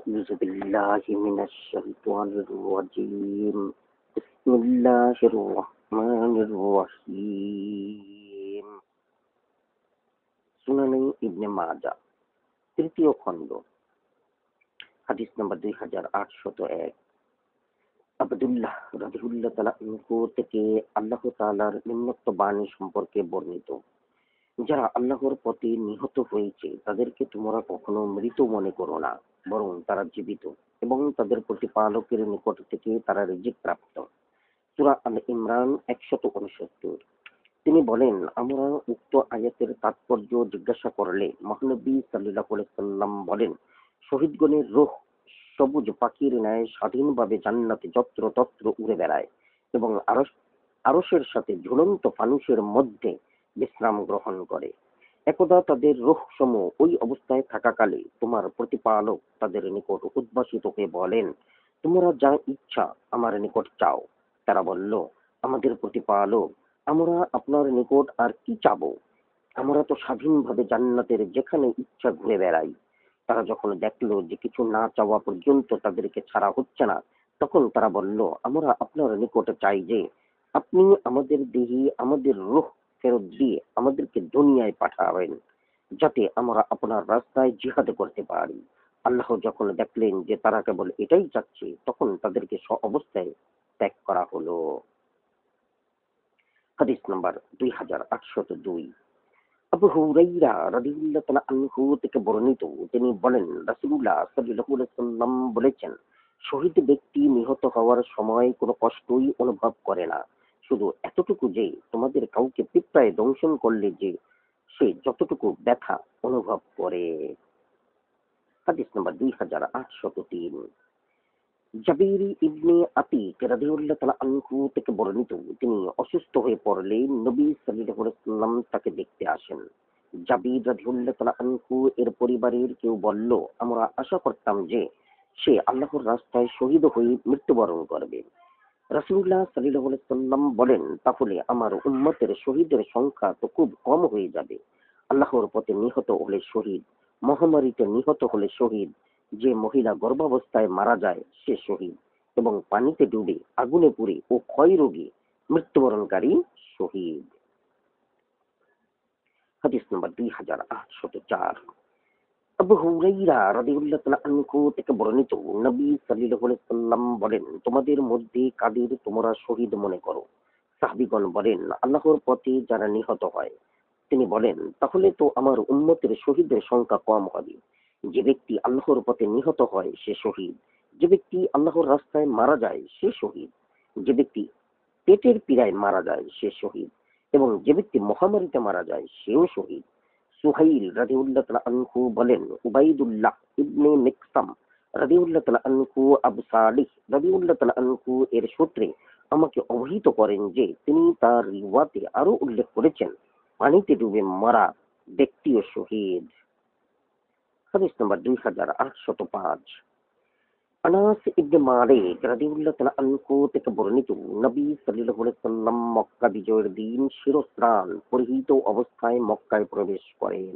أعوذ بالله من الشيطان الرجيم بسم الله الرحمن الرحيم সুনানে ইবনে মাজা তৃতীয় খণ্ড হাদিস নম্বর 2801 আব্দুল্লাহ রাদিয়াল্লাহু তাআলা আনহু থেকে আল্লাহ তাআলার নিম্নোক্ত বাণী সম্পর্কে বর্ণিত। যারা আল্লাহর পথে নিহত হয়েছে তাদেরকে তোমরা কখনো মৃত মনে করো না, বরং তারা জীবিত এবং তাদের প্রতিপালকের নিকট থেকে তারা রিজিক প্রাপ্ত। সূরা আল ইমরান 169। তিনি বলেন, আমরা উক্ত আয়াতের তাৎপর্য জিজ্ঞাসা করলে মহানবী সাল্লাল্লাহু আলাইহি সাল্লাম বলেন, শহীদগণের রূহ সবুজ পাখির ন্যায় স্বাধীনভাবে জান্নাতে যত্র তত্র উড়ে বেড়ায় এবং আরশের সাথে ঝুলন্ত ফানুসের মধ্যে বিশ্রাম গ্রহণ করে। একদা তাদের রূহ সমূহ ওই অবস্থায় থাকাকালে তোমার প্রতিপালক তাদের নিকট উদ্ভাসিত হয়ে বলেন, তোমরা যা ইচ্ছা আমার নিকট চাও। তারা বলল, আমাদের প্রতিপালক, আমরা আপনার নিকট আর কি চাবো? আমরা তো স্বাধীনভাবে জান্নাতের যেখানে ইচ্ছা ঘুরে বেড়াই। তারা যখন দেখলো যে কিছু না চাওয়া পর্যন্ত তাদেরকে ছাড়া হচ্ছে না, তখন তারা বলল, আমরা আপনার নিকট চাই যে আপনি আমাদের দেহে আমাদের রূহ ফেরত দিয়ে আমাদেরকে দুনিয়ায় পাঠাবেন, যাতে আমরা আপনার রাস্তায় জিহাদ করতে পারি। আল্লাহ যখন দেখলেন যে তারা কেবল এটাই চাচ্ছে, তখন তাদেরকে স্ব অবস্থায় ত্যাগ করা হলো। হাদিস নাম্বার 2802। আবু হুরাইরা রাদিয়াল্লাহু তাআলা আনহু থেকে বর্ণিত, তিনি বলেন, রাসূলুল্লাহ সাল্লাল্লাহু আলাইহি সাল্লাম বলেছেন, শহীদ ব্যক্তি নিহত হওয়ার সময় কোনো কষ্টই অনুভব করে না, শুধু এতটুকু যে তোমাদের কাউকে পিঁপড়ায় দংশন করলে যে সে যতটুকু ব্যথা অনুভব করে। হাদিস নাম্বার 2803। জাবির ইবনে আতিক রাদিয়াল্লাহু তাআলা আনহু থেকে বর্ণিত, তিনি অসুস্থ হয়ে পড়লে নবী সাল্লাল্লাহু আলাইহি ওয়াসাল্লাম তাকে দেখতে আসেন। জাবির রাদিয়াল্লাহু তাআলা আনহু এর পরিবারের কেউ বলল, আমরা আশা করতাম যে সে আল্লাহর রাস্তায় শহীদ হয়ে মৃত্যুবরণ করবে। রাসূলুল্লাহ সাল্লাল্লাহু আলাইহি ওয়াসাল্লাম বলেন, তাহলে আমার উম্মতের শহীদের সংখ্যা তো খুব কম হয়ে যাবে। আল্লাহর পথে নিহত হলে শহীদ, মহামারীতে নিহত হলে শহীদ, যে মহিলা গর্ভাবস্থায় মারা যায় সে শহীদ, এবং পানিতে ডুবে, আগুনে পুড়ে ও ক্ষয় রোগে মৃত্যুবরণকারী শহীদ। হাদিস নম্বর 2804। আবু হুরাইরা রাদিয়াল্লাহু তাআলা আনহু থেকে বর্ণিত, নবী সাল্লাল্লাহু আলাইহি ওয়াসাল্লাম বলেন, তোমাদের মধ্যে কাদের তোমরা শহীদ মনে করো? সাহাবীগণ বলেন, আল্লাহর পথে যারা নিহত হয়। তিনি বলেন, তাহলে তো আমার উম্মতের শহীদের সংখ্যা কম হবে। যে ব্যক্তি আল্লাহর পথে নিহত হয় সে শহীদ, যে ব্যক্তি আল্লাহর রাস্তায় মারা যায় সে শহীদ, যে ব্যক্তি পেটের পীড়ায় মারা যায় সে শহীদ, এবং যে ব্যক্তি মহামারীতে মারা যায় সেও শহীদ। সুহাইল রাদিয়াল্লাহু তাআলা আনহু বলেন, উবাইদুল্লাহ ইবনে মিকসাম রাদিয়াল্লাহু তাআলা আনহু আবু সালিহ রাদিয়াল্লাহু তাআলা আনহু এর সূত্রে আমাকে অবহিত করেন যে তিনি তার রিওয়াতে আরো উল্লেখ করেছেন, পানিতে ডুবে মারা ব্যক্তিও শহীদ। হাদিস নম্বর 2805। আনাস ইবনে মালিক রাদিয়াল্লাহু তাআলা আনহু থেকে বর্ণিত, নবী সাল্লাল্লাহু আলাইহি সাল্লাম মক্কা বিজয়ের দিন শিরস্ত্রাণ পরিহিত অবস্থায় মক্কায় প্রবেশ করেন।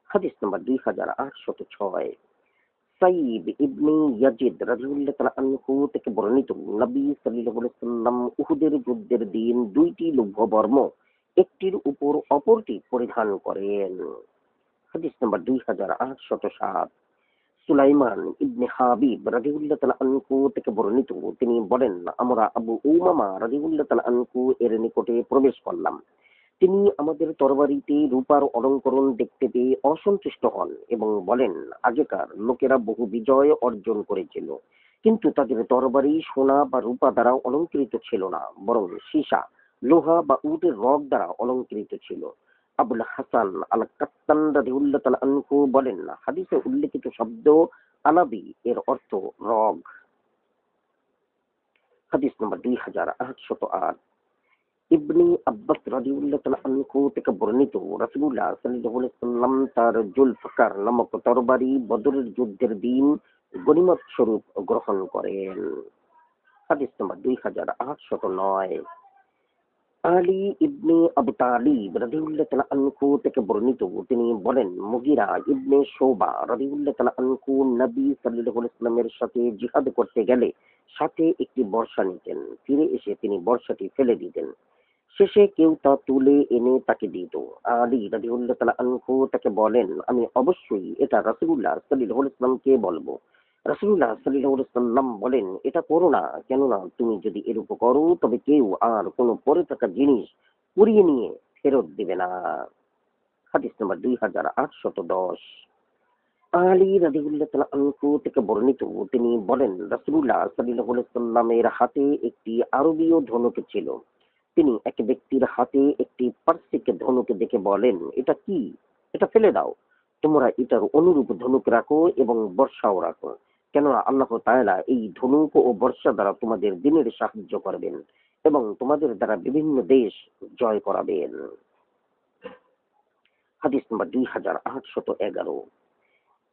হাদিস নম্বর 2806। সাইব ইবনে ইয়াজিদ রাদিয়াল্লাহু তাআলা আনহু থেকে বর্ণিত, নবী সাল্লাল্লাহু আলাইহি সাল্লাম উহুদের যুদ্ধের দিন দুইটি লৌহবর্ম একটির উপর অপরটি পরিধান করেন। হাদিস নম্বর 2807। সুলাইমান ইবনে হাবিব রাদিয়াল্লাহু তাআলা আনহু থেকে বর্ণিত, তিনি বলেন, আমরা আবু উমামা রাদিয়াল্লাহু তাআলা আনহু এর নিকটে প্রবেশ করলাম। তিনি আমাদের তরবারিতে রূপার অলঙ্করণ দেখতে পেয়ে অসন্তুষ্ট হন এবং বলেন, আগেকার লোকেরা বহু বিজয় অর্জন করেছিল, কিন্তু তাদের তরবারি সোনা বা রূপা দ্বারা অলঙ্কৃত ছিল না, বরং সীসা, লোহা বা উটের রগ দ্বারা অলঙ্কৃত ছিল। আবুল হাসান আল কাত্তান রাদিয়াল্লাহু তাআলা আনহু বলেন, হাদিসে উল্লেখিত শব্দ আনাবি এর অর্থ রগ। হাদিস নম্বর 2808। ইবনে আব্বাস রাদিয়াল্লাহু তাআলা আনহু থেকে বর্ণিত, রাসূলুল্লাহ সাল্লাল্লাহু আলাইহি সাল্লাম তার জুলফিকার নামক তরবারি বদরের যুদ্ধের দিন গনিমত স্বরূপ গ্রহণ করেন। হাদিস নম্বর 2809। আলী ইবনে আবু তালিব রাদিয়াল্লাহু তাআলা আনহু থেকে বর্ণিত, তিনি বলেন মুগিরা ইবনে শোবা রাদিয়াল্লাহু তাআলা আনহু নবী সাল্লাল্লাহু আলাইহি ওয়াসাল্লামের সাথে জিহাদ করতে গেলে সাথে একটি বর্শা নিতেন। ফিরে এসে তিনি বর্শাটি ফেলে দিতেন। শেষে কেউ তা তুলে এনে তাকে দিত। আলী রাদিয়াল্লাহু তাআলা আনহু তাকে বলেন, আমি অবশ্যই এটা রাসূলুল্লাহ সাল্লাল্লাহু আলাইহি ওয়াসাল্লামকে বলবো। রাসূলুল্লাহ সাল্লাল্লাহু আলাইহি ওয়াসাল্লাম বলেন, এটা করো না, কেননা তুমি যদি এরূপ করো তবে কেউ আর কোনো পড়ে থাকা জিনিস কুড়িয়ে নিয়ে ফেরত দিবে না। হাদিস নাম্বার 2810। আলী রাদিয়াল্লাহু তাআলা আনহু থেকে বর্ণিত, তিনি বলেন রাসূলুল্লাহ সাল্লাল্লাহু আলাইহি ওয়াসাল্লামের হাতে একটি আরবীয় ধনুক ছিল। তিনি এক ব্যক্তির হাতে একটি পারসিক ধনুক দেখে বলেন, এটা কি? এটা ফেলে দাও। তোমরা এটার অনুরূপ ধনুক রাখো এবং বর্ষাও রাখো। কেননা আল্লাহ তাআলা এই ধনুক ও বর্ষা দ্বারা তোমাদের দিনের সাহায্য করবেন এবং তোমাদের দ্বারা বিভিন্ন দেশ জয় করাবেন। হাদিস নম্বর 2811।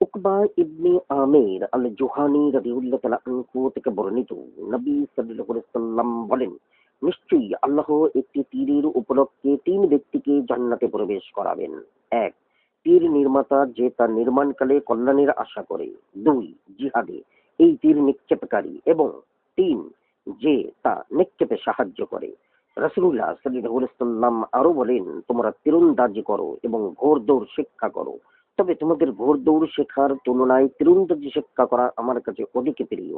উকবা ইবনে আমের আল জুহানি রাদিয়াল্লাহু তাআলা আনহু থেকে বর্ণিত, নবী সাল্লাল্লাহু আলাইহি ওয়াসাল্লাম বলেন, নিশ্চয়ই আল্লাহ একটি তীরের উপলক্ষে তিন ব্যক্তিকে জান্নাতে প্রবেশ করাবেন। এক, তীর নির্মাতা যে তার নির্মাণকালে কল্যাণের আশা করে। দুই, জিহাদে এই তীর নিক্ষেপকারী। এবং তিন, যে তা নিক্ষেপে সাহায্য করে। রাসূলুল্লাহ সাল্লাল্লাহু আলাইহি ওয়াসাল্লাম আরো বলেন, তোমরা তীরন্দাজি করো এবং ঘোড়দৌড় শিক্ষা করো। তবে তোমাদের ঘোড়দৌড় শেখার তুলনায় তীরন্দাজি শিক্ষা করা আমার কাছে অধিক প্রিয়।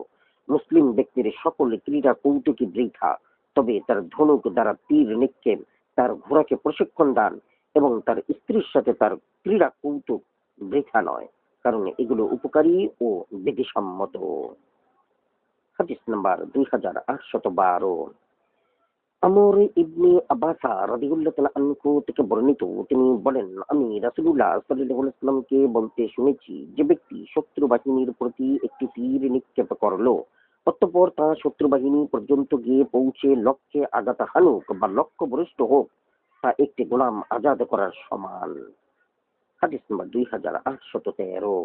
মুসলিম ব্যক্তির সকল ক্রীড়া কৌতুকী বৃথা, তবে তার ধনুক দ্বারা তীর নিক্ষেপ, তার ঘোড়াকে প্রশিক্ষণ দান এবং তার স্ত্রীর সাথে তার ক্রীড়া কৌতুক বৃথা নয়, কারণ এগুলো উপকারী ও বিধিসম্মত। হাদিস নাম্বার 2812। আমর ইবনে আব্বাসা রাদিয়াল্লাহু তাআলা আনহু থেকে বর্ণিত, তিনি বলেন, আমি রাসূলুল্লাহ সাল্লাল্লাহু আলাইহি ওয়াসাল্লামকে বলতে শুনেছি, যে ব্যক্তি শত্রু বাহিনীর প্রতি একটি তীর নিক্ষেপ করলো, অতঃপর তা শত্রু বাহিনী পর্যন্ত গিয়ে পৌঁছে লক্ষ্যে আঘাত হানুক বা লক্ষ্যভ্রষ্ট হোক, তা একটি গোলাম আজাদ করার সমান। হাদিস নম্বর 2813।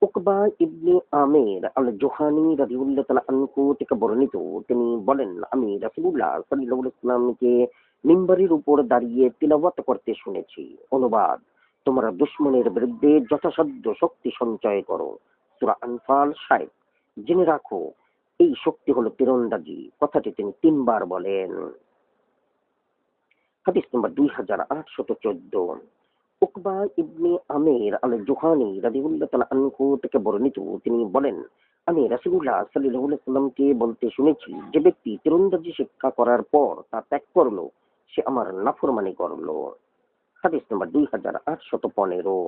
উকবা ইবনে আমের আল জোহানি রাদিয়াল্লাহু তাআলা আনহু থেকে বর্ণিত, তিনি বলেন, আমি রাসূলুল্লাহ সাল্লাল্লাহু আলাইহি ওয়াসাল্লামকে মিম্বরের উপর দাঁড়িয়ে তিলাওয়াত করতে শুনেছি। অনুবাদ, তোমরা দুশমনের বিরুদ্ধে যথাসাধ্য শক্তি সঞ্চয় করো। সূরা আনফাল 60। জেনে রাখো, এই শক্তি হলো তীরন্দাজি। কথাটি তিনি তিনবার বলেন। হাদিস নম্বর 2814। উকবা ইবনে আমের আল জুহানি রাদিয়াল্লাহু তাআলা আনহু থেকে বর্ণিত, তিনি বলেন, আমি রাসূলুল্লাহ সাল্লাল্লাহু আলাইহি ওয়াসাল্লামকে বলতে শুনেছি, যে ব্যক্তি তীরন্দাজি শিক্ষা করার পর তা ত্যাগ করলো, সে আমার নাফরমানি করলো। হাদিস নম্বর 2815।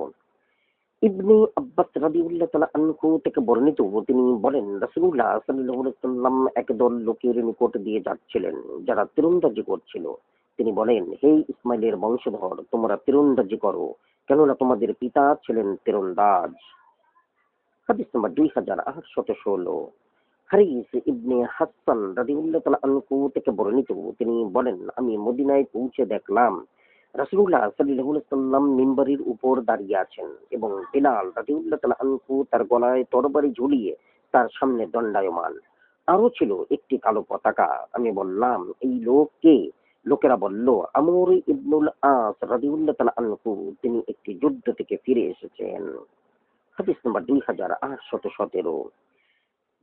ইবনে আব্বাস রাদিয়াল্লাহু তাআলা আনহু থেকে বর্ণিত, তিনি বলেন, রাসূলুল্লাহ সাল্লাল্লাহু আলাইহি ওয়াসাল্লাম একদল লোকের নিকট দিয়ে যাচ্ছিলেন, যারা তীরন্দাজি করছিল। তিনি বলেন, হে ইসমাইলের বংশধর, তোমরা তীরন্দাজি করো, কেননা তোমাদের পিতা ছিলেন তীরন্দাজ। হাদিস নম্বর 2816। হারিস ইবনে হাসান রাদিয়াল্লাহু তাআলা আনহু থেকে বর্ণিত, তিনি বলেন, আমি মদিনায় পৌঁছে দেখলাম রাসূলুল্লাহ সাল্লাল্লাহু আলাইহি ওয়াসাল্লাম মিম্বরের উপর দাঁড়িয়ে আছেন এবং বিলাল রাদিয়াল্লাহু তাআলা আনহু তার গলায় তরবারি ঝুলিয়ে তার সামনে দণ্ডায়মান। আরো ছিল একটি কালো পতাকা। আমি বললাম, এই লোক কে? লোকেরা বলল, আমর ইবনুল আস রাদিয়াল্লাহু তাআলা আনহু, তিনি একটি যুদ্ধ থেকে ফিরে এসেছেন। হাদিস নম্বর 2817।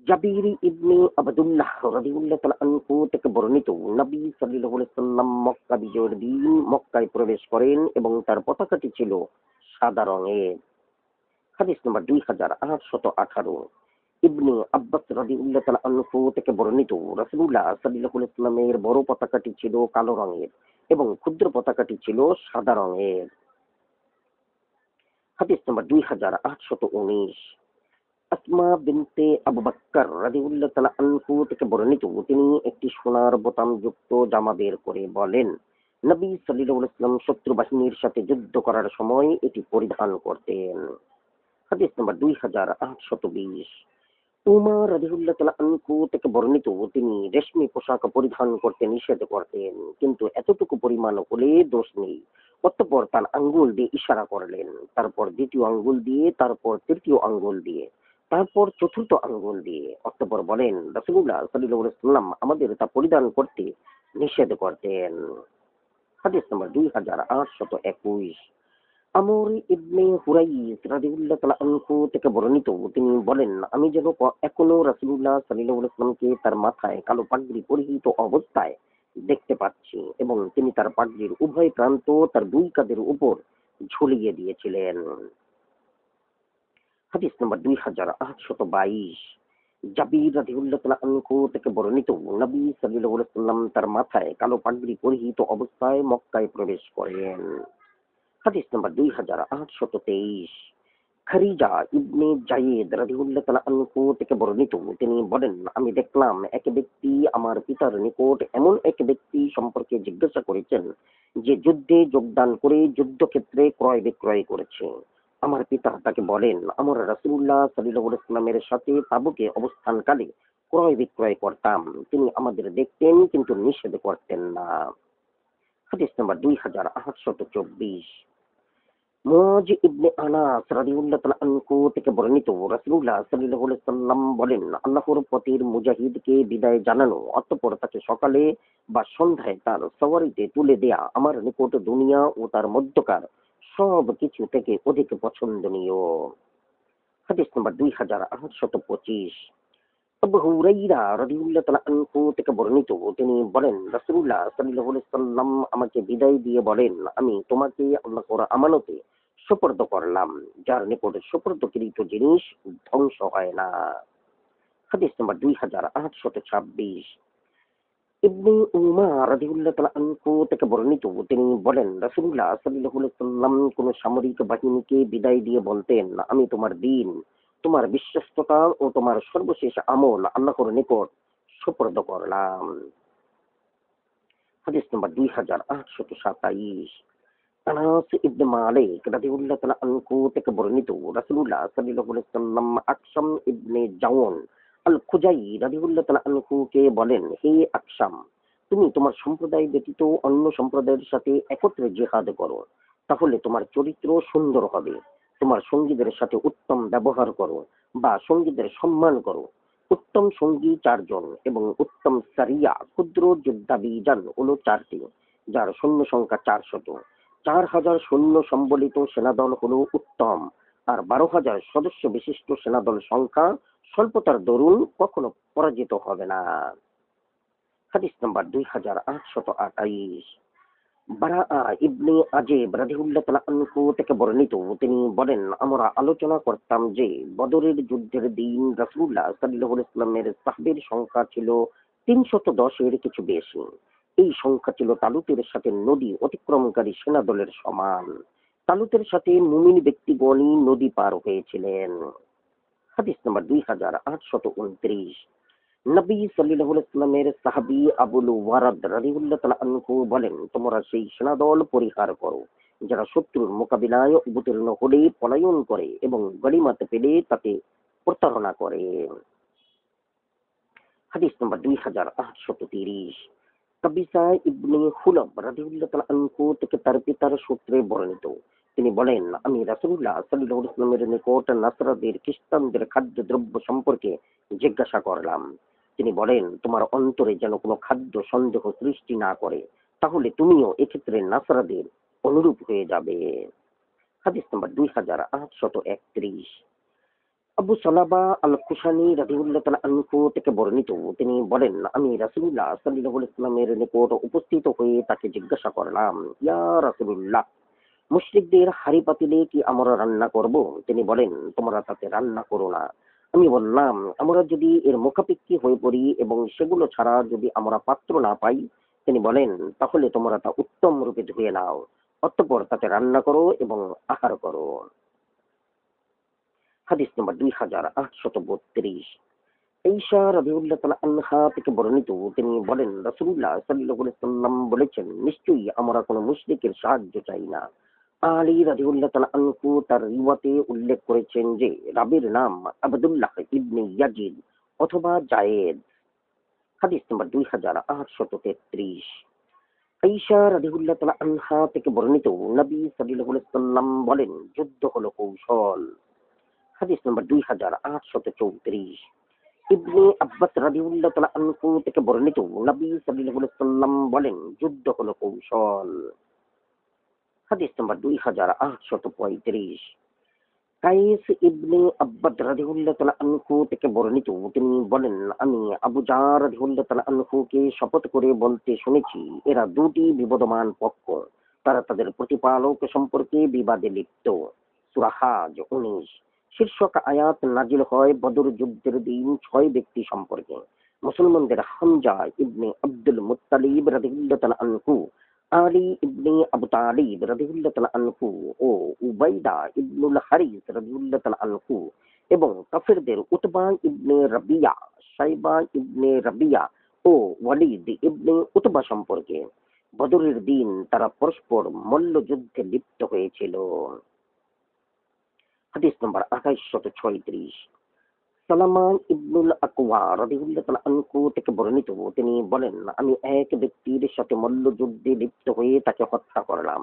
জাবির ইবনে আবদুল্লাহ রাদিয়াল্লাহু তাআলা আনহু থেকে বর্ণিত, নবী সাল্লাল্লাহু আলাইহি ওয়াসাল্লাম মক্কা বিজয়ের দিন মক্কায় প্রবেশ করেন এবং তার পতাকাটি ছিল সাদা রঙের। হাদিস নম্বর 2818। ইবনে আব্বাস রাদিয়াল্লাহু তাআলা আনহু থেকে বর্ণিত, রাসূলুল্লাহ সাল্লাল্লাহু আলাইহি ওয়াসাল্লামের বড় পতাকাটি ছিল কালো রঙের এবং ক্ষুদ্র পতাকাটি ছিল সাদা রঙের। হাদিস নম্বর 2819। আসমা বিনতে আবু বকর রাদিয়াল্লাহু তাআলা আনহু থেকে বর্ণিত, তিনি একটি সোনার বোতাম যুক্ত জামা বের করে বলেন, নবী সাল্লাল্লাহু আলাইহি ওয়াসাল্লাম শত্রু বাহিনীর সাথে যুদ্ধ করার সময় এটি পরিধান করতেন। হাদিস নম্বর 2820। উমর রাদিয়াল্লাহু তাআলা আনহু থেকে বর্ণিত, তিনি রেশমি পোশাক পরিধান করতে নিষেধ করতেন, কিন্তু এতটুকু পরিমাণ হলে দোষ নেই। অতঃপর তার আঙ্গুল দিয়ে ইশারা করলেন, তারপর দ্বিতীয় আঙ্গুল দিয়ে, তারপর তৃতীয় আঙ্গুল দিয়ে, তারপর চতুর্থ আঙ্গুল দিয়ে। অতঃপর বলেন, রাসূলুল্লাহ সাল্লাল্লাহু আলাইহি ওয়াসাল্লাম আমাদের তা পরিধান করতে নিষেধ করতেন। হাদিস নম্বর 2821, আমর ইবনে হুরাইস রাদিয়াল্লাহু তাআলা আনহু থেকে বর্ণিত, তিনি বলেন, আমি যেন এখনো রাসূলুল্লাহ সাল্লাল্লাহু আলাইহি ওয়াসাল্লামকে তার মাথায় কালো পাগড়ি পরিহিত অবস্থায় দেখতে পাচ্ছি এবং তিনি তার পাগড়ির উভয় প্রান্ত তার দুই কাঁধের উপর ঝুলিয়ে দিয়েছিলেন। হাদিস নম্বর 2822, জাবির রাদিয়াল্লাহু তাআলা আনহু থেকে বর্ণিত, নবী সাল্লাল্লাহু আলাইহি ওয়াসাল্লাম তার মাথায় কালো পাগড়ি পরিহিত অবস্থায় মক্কায় প্রবেশ করেন। হাদিস নম্বর 2823, খারিজা ইবনে জায়েদ রাদিয়াল্লাহু তাআলা আনহু থেকে বর্ণিত, তিনি বলেন, আমি দেখলাম এক ব্যক্তি আমার পিতার নিকট এমন এক ব্যক্তি সম্পর্কে জিজ্ঞাসা করেছেন যে যুদ্ধে যোগদান করে যুদ্ধক্ষেত্রে ক্রয় বিক্রয় করেছে। আমার পিতা তাকে বলেন, আমরা রাসূলুল্লাহ সাল্লাল্লাহু আলাইহি ওয়াসাল্লামের সাথে তাবুকে অবস্থানকালে ক্রয় বিক্রয় করতাম। তিনি আমাদের দেখতেন কিন্তু নিষেধ করতেন না। হাদিস নম্বর 2824, মুয়াজ ইবনে আনাস রাদিয়াল্লাহু তাআলা আনহু থেকে বর্ণিত, রাসূলুল্লাহ সাল্লাল্লাহু আলাইহি ওয়াসাল্লাম বলেন, আল্লাহর পথের মুজাহিদকে বিদায় জানানো অতঃপর তাকে সকালে বা সন্ধ্যায় তার সওয়ারিতে তুলে দেয়া আমার নিকট দুনিয়া ও তার মধ্যকার সব কিছু থেকে অধিক পছন্দনীয়। হাদিস নম্বর 2825, আবু হুরাইরা রাদিয়াল্লাহু তাআলা আনহু থেকে বর্ণিত, তিনি বলেন, রাসূলুল্লাহ সাল্লাল্লাহু আলাইহি ওয়াসাল্লাম আমাকে বিদায় দিয়ে বলেন, আমি তোমাকে আল্লাহর আমানতে সুপর্দ করলাম, যার নিকট সুপর্দকৃত জিনিস ধ্বংস হয় না। হাদিস নম্বর 2826, ইবনে উমার রাদিয়াল্লাহু তাআলা আনহু থেকে বর্ণিত, তিনি বলেন, রাসূলুল্লাহ সাল্লাল্লাহু আলাইহি ওয়াসাল্লাম কোন সামরিক বাহিনীকে বিদায় দিয়ে বলতেন, আমি তোমার দিন, তোমার বিশ্বস্ততা ও তোমার সর্বশেষ আমল আল্লাহর নিকট সুপর্দ করলাম। হাদিস নম্বর 2827, আনাস ইবনে মালিক রাদিয়াল্লাহু তাআলা আনহু থেকে বর্ণিত, রাসূলুল্লাহ সাল্লাল্লাহু আলাইহি ওয়াসাল্লাম আকসাম ইবনে জাওন আল খুজাই রাদিয়াল্লাহু তাআলা আনহুকে বলেন, হে আকসাম, তুমি তোমার সম্প্রদায় ব্যতীত অন্য সম্প্রদায়ের সাথে একত্রে জিহাদ করো, তাহলে তোমার চরিত্র সুন্দর হবে। তোমার সঙ্গীদের সাথে উত্তম ব্যবহার করো বা সঙ্গীদের সম্মান করো। উত্তম সঙ্গী 4 জন এবং উত্তম সারিয়া ক্ষুদ্র যোদ্ধাভিযান হলো 4টি, যার সৈন্য সংখ্যা 400। 4,000 সৈন্য সম্বলিত সেনাদল হলো উত্তম, আর 12,000 সদস্য বিশিষ্ট সেনাদল সংখ্যা স্বল্পতার দরুন কখনো পরাজিত হবে না। হাদিস নম্বর 2828, বারাআ ইবনে আজেব রাদিয়াল্লাহু তাআলা আনহু থেকে বর্ণিত, তিনি বলেন, আমরা আলোচনা করতাম যে বদরের যুদ্ধের দিন রাসূলুল্লাহ সাল্লাল্লাহু আলাইহি ওয়াসাল্লামের সাহাবীর সংখ্যা ছিল 310-এর কিছু বেশি। এই সংখ্যা ছিল তালুতের সাথে নদী অতিক্রমকারী সেনাদলের সমান। তালুতের সাথে মুমিন ব্যক্তিগণই নদী পার হয়েছিলেন। হাদিস নম্বর 2829, নবী সাল্লাল্লাহু আলাইহি ওয়াসাল্লামের সাহাবী আবুল ওয়ারাদ রাদিয়াল্লাহু তাআলা আনহু বলেন, তোমরা সেই সেনাদল পরিহার করো যারা শত্রুর মোকাবিলায় অবতীর্ণ হলে পলায়ন করে এবং গনিমত পেলে তাতে প্রতারণা করে। হাদিস নম্বর 2830, কাবিসা ইবনে হুলাব রাদিয়াল্লাহু তাআলা আনহু থেকে তার পিতার সূত্রে বর্ণিত, তিনি বলেন, আমি রাসূলুল্লাহ সাল্লাল্লাহু আলাইহি ওয়াসাল্লামের নিকট নাসরাদের খ্রিস্টানদের খাদ্যদ্রব্য সম্পর্কে জিজ্ঞাসা করলাম। তিনি বলেন, তোমার অন্তরে যেন কোনো খাদ্য সন্দেহ সৃষ্টি না করে, তাহলে তুমিও এক্ষেত্রে নাসরাদের অনুরূপ হয়ে যাবে। হাদিস নম্বর 2831, আবু সালাবা আল কুশানি রাদিয়াল্লাহু তাআলা আনহু থেকে বর্ণিত, তিনি বলেন, আমি রাসূলুল্লাহ সাল্লাল্লাহু আলাইহি ওয়াসাল্লামের নিকট উপস্থিত হয়ে তাকে জিজ্ঞাসা করলাম, ইয়া রাসূলুল্লাহ, মুশরিকদের হাঁড়ি পাতিলে কি আমরা রান্না করব? তিনি বলেন, তোমরা তাতে রান্না করো না। আমি বললাম, আমরা যদি এর মুখাপেক্ষী হয়ে পড়ি এবং সেগুলো ছাড়া যদি আমরা পাত্র না পাই? তিনি বলেন, তাহলে তোমরা তা উত্তম রূপে ধুয়ে নাও, অতঃপর তাতে রান্না করো এবং আহার করো। হাদিস নম্বর 2832, ঈশা রাদিয়াল্লাহু তাআলা আনহা থেকে বর্ণিত, তিনি বলেন, রাসূলুল্লাহ সাল্লাল্লাহু আলাইহি ওয়াসাল্লাম বলেছেন, নিশ্চয়ই আমরা কোনো মুশরিকের সাহায্য চাই না। আলী রাদিয়াল্লাহু তাআলা আনহু তার রিওয়াতে উল্লেখ করেছেন যে রাবীর নাম আবদুল্লাহ ইবনে ইয়াজিদ অথবা জায়েদ। হাদিস নম্বর 2833, ঈশা রাদিয়াল্লাহু তাআলা আনহা থেকে বর্ণিত, নবী সাল্লাল্লাহু আলাইহি ওয়াসাল্লাম বলেন, যুদ্ধ হলো কৌশল। হাদিস নম্বর 2834, ইবনে আব্বাস রাদিয়াল্লাহু তাআলা আনহু থেকে বর্ণিত, নবী সাল্লাল্লাহু আলাইহি ওয়াসাল্লাম বলেন, যুদ্ধ হলো কৌশল। হাদিস নম্বর 2835। কায়েস ইবনে আব্বাদ রাদিয়াল্লাহু তাআলা আনহু থেকে বর্ণিত, তিনি বলেন, আমি আবু জার রাদিয়াল্লাহু তাআলা আনহুকে শপথ করে বলতে শুনেছি, এরা দুটি বিবদমান পক্ষ, তারা তাদের প্রতিপালক সম্পর্কে বিবাদে লিপ্ত। সূরা হাজ 19। শীর্ষক আয়াত নাজিল হয় বদর যুদ্ধের দিন 6 ব্যক্তি সম্পর্কে। মুসলমানদের হামজা ইবনে আব্দুল মুত্তালিব রাদিয়াল্লাহু তাআলা আনহু, আলী ইবনে আবু তালিব রাদিয়াল্লাহু তাআলা আনহু ও উবাইদা ইবনুল হারিস রাদিয়াল্লাহু তাআলা আনহু এবং কাফিরদের উতবা ইবনে রাবিয়া, সাইবা ইবনে রাবিয়া ও ওয়ালিদ ইবনে উতবা সম্পর্কে। বদরের দিন তারা পরস্পর মল্লযুদ্ধে লিপ্ত হয়েছিল। হাদিস নম্বর 2836। সালামা ইবনুল আকওয়া রাদিয়াল্লাহু তাআলা আনহু থেকে বর্ণিত, তিনি বলেন, আমি এক ব্যক্তির সাথে মল্লযুদ্ধে লিপ্ত হয়ে তাকে হত্যা করলাম।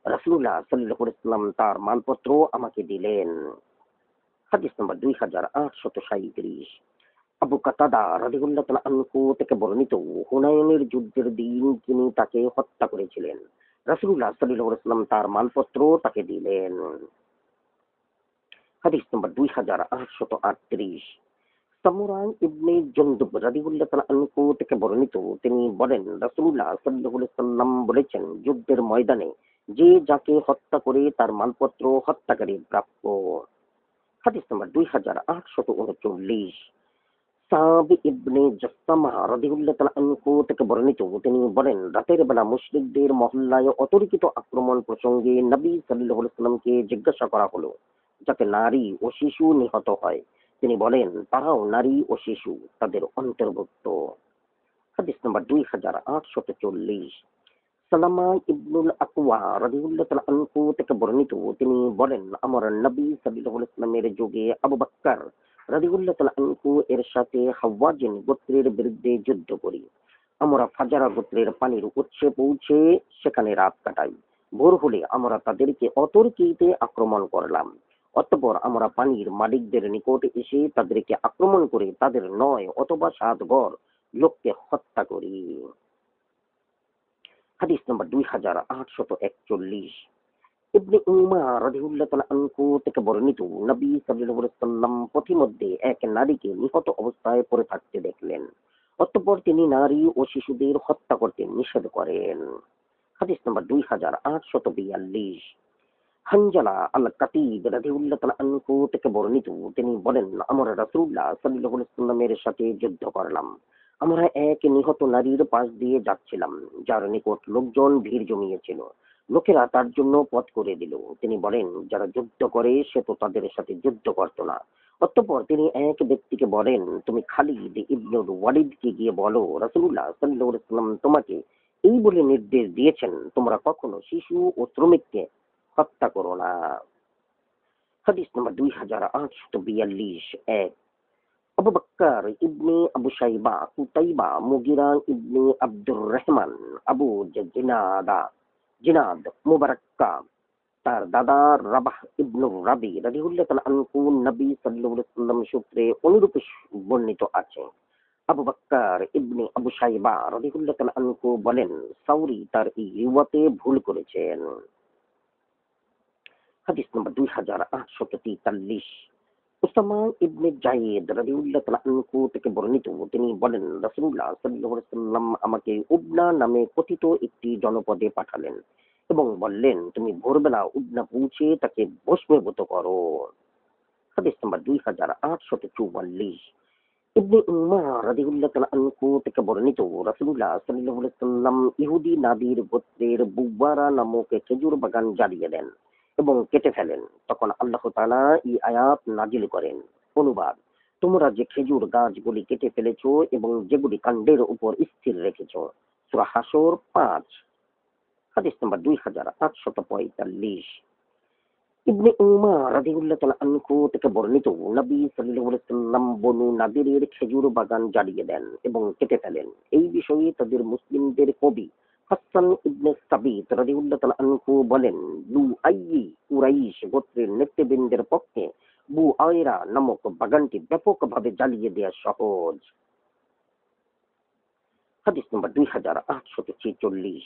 রাসূলুল্লাহ সাল্লাল্লাহু আলাইহি ওয়াসাল্লাম তার মালপত্র আমাকে দিলেন। হাদিস নম্বর 2837। আবু কাতাদা রাদিয়াল্লাহু তাআলা আনহু থেকে বর্ণিত, হুনাইনের যুদ্ধের দিন তিনি তাকে হত্যা করেছিলেন। রাসূলুল্লাহ সাল্লাল্লাহু আলাইহি ওয়াসাল্লাম তার মালপত্র তাকে দিলেন। হাদিস নম্বর 2838। সামুরা ইবনে জুনদুব রাদিয়াল্লাহু তাআলা আনহু থেকে বর্ণিত, তিনি বলেন, রাসূলুল্লাহ সাল্লাল্লাহু আলাইহি ওয়াসাল্লাম বলেছেন, যুদ্ধের ময়দানে যে যাকে হত্যা করে তার মালপত্র হত্যাকারীর প্রাপ্য। হাদিস নম্বর 2839। সাব ইবনে জাসসামা রাদিয়াল্লাহু তাআলা আনহু থেকে বর্ণিত, তিনি বলেন, রাতের বেলা মুশরিকদের মহল্লায় অতর্কিত আক্রমণ প্রসঙ্গে নবী সাল্লাল্লাহু আলাইহি ওয়াসাল্লামকে জিজ্ঞাসা করা হলো, যাতে নারী ও শিশু নিহত হয়। তিনি বলেন, তারাও নারী ও শিশু তাদের অন্তর্ভুক্ত। হাদিস নম্বর 2840। সালামা ইবনুল আকওয়া রাদিয়াল্লাহু তাআলা আনহু থেকে বর্ণিত, তিনি বলেন, আমার নবী সাল্লাল্লাহু আলাইহি ওয়াসাল্লামের যুগে আবু বকর রাদিয়াল্লাহু তাআলা আনহু এর সাথে হাওয়াজিন গোত্রের বিরুদ্ধে যুদ্ধ করি। আমরা ফাজারা গোত্রের পানির উৎসে পৌঁছে সেখানে রাত কাটাই। ভোর হলে আমরা তাদেরকে অতর্কিতে আক্রমণ করলাম। অতঃপর আমরা পানির মালিকদের নিকট এসে তাদেরকে আক্রমণ করে তাদের 9 অথবা 7 ঘর লোককে হত্যা করি। হাদিস নম্বর 2841। ইবনে উমার রাদিয়াল্লাহু তাআলা আনহু থেকে বর্ণিত, নবী সাল্লাল্লাহু আলাইহি ওয়াসাল্লাম পথিমধ্যে এক নারীকে নিহত অবস্থায় পড়ে থাকতে দেখলেন। অতঃপর তিনি নারী ও শিশুদের হত্যা করতে নিষেধ করেন। হাদিস নম্বর 2842। হানজালা আল কাতিব রাদিয়াল্লাহু তাআলা আনহু থেকে বর্ণিত, তিনি বলেন, আমরা রাসূলুল্লাহ সাল্লাল্লাহু আলাইহি ওয়াসাল্লামের সাথে যুদ্ধ করলাম। আমরা এক নিহত নারীর পাশ দিয়ে যাচ্ছিলাম, যার নিকট লোকজন ভিড় জমিয়েছিল। লোকেরা তার জন্য পথ করে দিল। তিনি বলেন, যারা যুদ্ধ করে সে তো তাদের সাথে যুদ্ধ করত না। অতঃপর তিনি এক ব্যক্তিকে বলেন, তুমি খালিদ ইবনুল ওয়ালিদকে গিয়ে বলো, রাসূলুল্লাহ সাল্লাল্লাহু আলাইহি ওয়াসাল্লাম তোমাকে এই বলে নির্দেশ দিয়েছেন, তোমরা কখনো শিশু ও শ্রমিককে হত্যা করো না। হাদিস নম্বর 2842। এক, আবু বকর ইবনে আবু শাইবা, কুতাইবা, মুগিরা ইবনে আব্দুর রহমান, আবু জিনাদ মুবারাক্কা, তার দাদা রাবাহ ইবনু রাবি রাদিয়াল্লাহু তাআলা আনহু নবী সাল্লাল্লাহু আলাইহি ওয়াসাল্লাম সূত্রে অনুরূপে বর্ণিত আছে। আবু বকর ইবনে আবু শাইবা রাদিয়াল্লাহু তাআলা আনহু বলেন, সাউরি তার এই রিওয়াতে ভুল করেছেন। হাদিস নম্বর 2843। উসামা ইবনে জায়েদ রাদিয়াল্লাহু তাআলা আনহু থেকে বর্ণিত, তিনি বলেন, রাসূলুল্লাহ সাল্লাল্লাহু আলাইহি ওয়াসাল্লাম আমাকে উবনা নামে কথিত একটি জনপদে পাঠালেন এবং বললেন, তুমি ভোরবেলা উবনা পৌঁছে তাকে ভস্মীভূত করো। হাদিস নম্বর 2844। ইবনে উমার রাদিয়াল্লাহু তাআলা আনহু থেকে বর্ণিত, রাসূলুল্লাহ সাল্লাল্লাহু আলাইহি ওয়াসাল্লাম ইহুদি নাদির গোত্রের বুবারা নামক খেজুর বাগান জ্বালিয়ে দেন এবং কেটে ফেলেন। তখন আল্লাহ তাআলা এই আয়াত নাজিল করেন। অনুবাদ, তোমরা যে খেজুর গাছগুলি কেটে ফেলেছো এবং যেগুলি কাণ্ডের উপর স্থির রেখেছো। সূরা হাসর 5। হাদিস নম্বর 2845। ইবনে উমার রাদিয়াল্লাহু তাআলা আনহু থেকে বর্ণিত, নবী সাল্লাল্লাহু আলাইহি ওয়াসাল্লাম বনু নাদিরের খেজুর বাগান জ্বালিয়ে দেন এবং কেটে ফেলেন। এই বিষয়ে তাদের মুসলিমদের কবি হাসান ইবনে সাবিত রাদিয়াল্লাহু তাআলা আনহু বলেন, লুআই কুরাইশ গোত্রের নেতৃবৃন্দের পক্ষে বুআয়রা নামক বাগানটি ব্যাপকভাবে জ্বালিয়ে দেওয়া সহজ। হাদিস নম্বর 2846।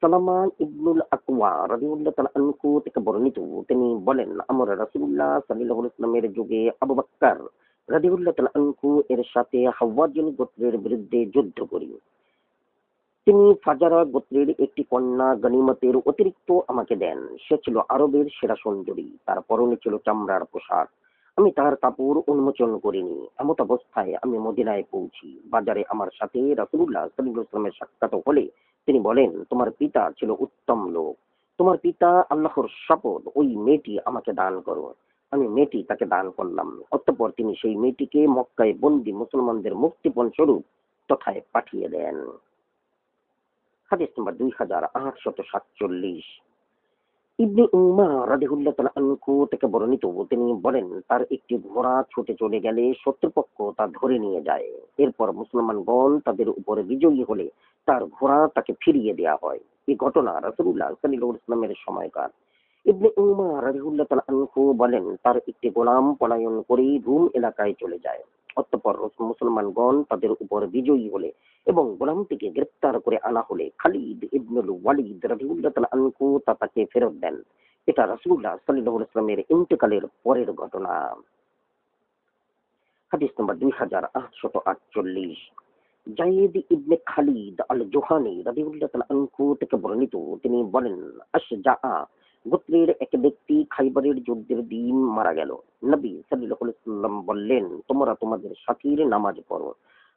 সালামা ইবনুল আকওয়া রাদিয়াল্লাহু তাআলা আনহু থেকে বর্ণিত, তিনি বলেন, আমরা রাসূলুল্লাহ সাল্লাল্লাহু আলাইহি ওয়াসাল্লামের যুগে আবু বকর রাদিয়াল্লাহু তাআলা আনহু এর সাথে হাওয়াযিন গোত্রের বিরুদ্ধে যুদ্ধ করি। তিনি ফাজারা গোত্রের একটি কন্যা গনিমতের অতিরিক্ত আমাকে দেন। সে ছিল আরবের সেরা সুন্দরী, তার পরনে ছিল চামড়ার পোশাক। আমি তার কাপড় উন্মোচন করিনি। এমত অবস্থায় আমি মদিনায় পৌঁছি। বাজারে আমার সাথে রাসূলুল্লাহ সাল্লাল্লাহু আলাইহি ওয়াসাল্লামের সাক্ষাৎ হলে তিনি বলেন, তোমার পিতা ছিল উত্তম লোক। তোমার পিতা আল্লাহর শপথ, ওই মেয়েটি আমাকে দান করো। আমি মেয়েটি তাকে দান করলাম। অতঃপর তিনি সেই মেয়েটিকে মক্কায় বন্দী মুসলমানদের মুক্তিপণ স্বরূপ তথায় পাঠিয়ে দেন। হাদিস নম্বর 2847। ইবনে উমার রাদিয়াল্লাহু তাআলা আনহু থেকে বর্ণিত, তিনি বলেন, তার একটি ঘোড়া ছুটে চলে গেলে শত্রুপক্ষ তা ধরে নিয়ে যায়। এরপর মুসলমানগণ তাদের উপরে বিজয়ী হলে তার ঘোড়া তাকে ফিরিয়ে দেয়া হয়। এই ঘটনা রাসূলুল্লাহ সাল্লাল্লাহু আলাইহি ওয়াসাল্লামের সময়কার। ইবনে উমার রাদিয়াল্লাহু তাআলা আনহু বলেন, তার একটি গোলাম পলায়ন করে রুম এলাকায় চলে যায়। অতঃপর মুসলমানগণ তাদের উপর বিজয়ী হলে এবং গোলামটিকে গ্রেপ্তার করে আনা হলে খালিদ ইবনুল ওয়ালিদ রাদিয়াল্লাহু তাআলা আনহু তা তাকে ফেরত দেন। এটা রাসূলুল্লাহ সাল্লাল্লাহু আলাইহি ওয়াসাল্লামের ইন্তেকালের পরের ঘটনা। হাদিস নম্বর 2848। জায়েদ ইবনে খালিদ আল জোহানি রাদিয়াল্লাহু তাআলা আনহু থেকে বর্ণিত, তিনি বলেন, আশজাআ গোত্রের এক ব্যক্তি খাইবারের যুদ্ধের দিন মারা গেল। নবী সাল্লাল্লাহু আলাইহি ওয়াসাল্লাম বললেন, তোমরা তোমাদের সাথীর নামাজ পড়ো।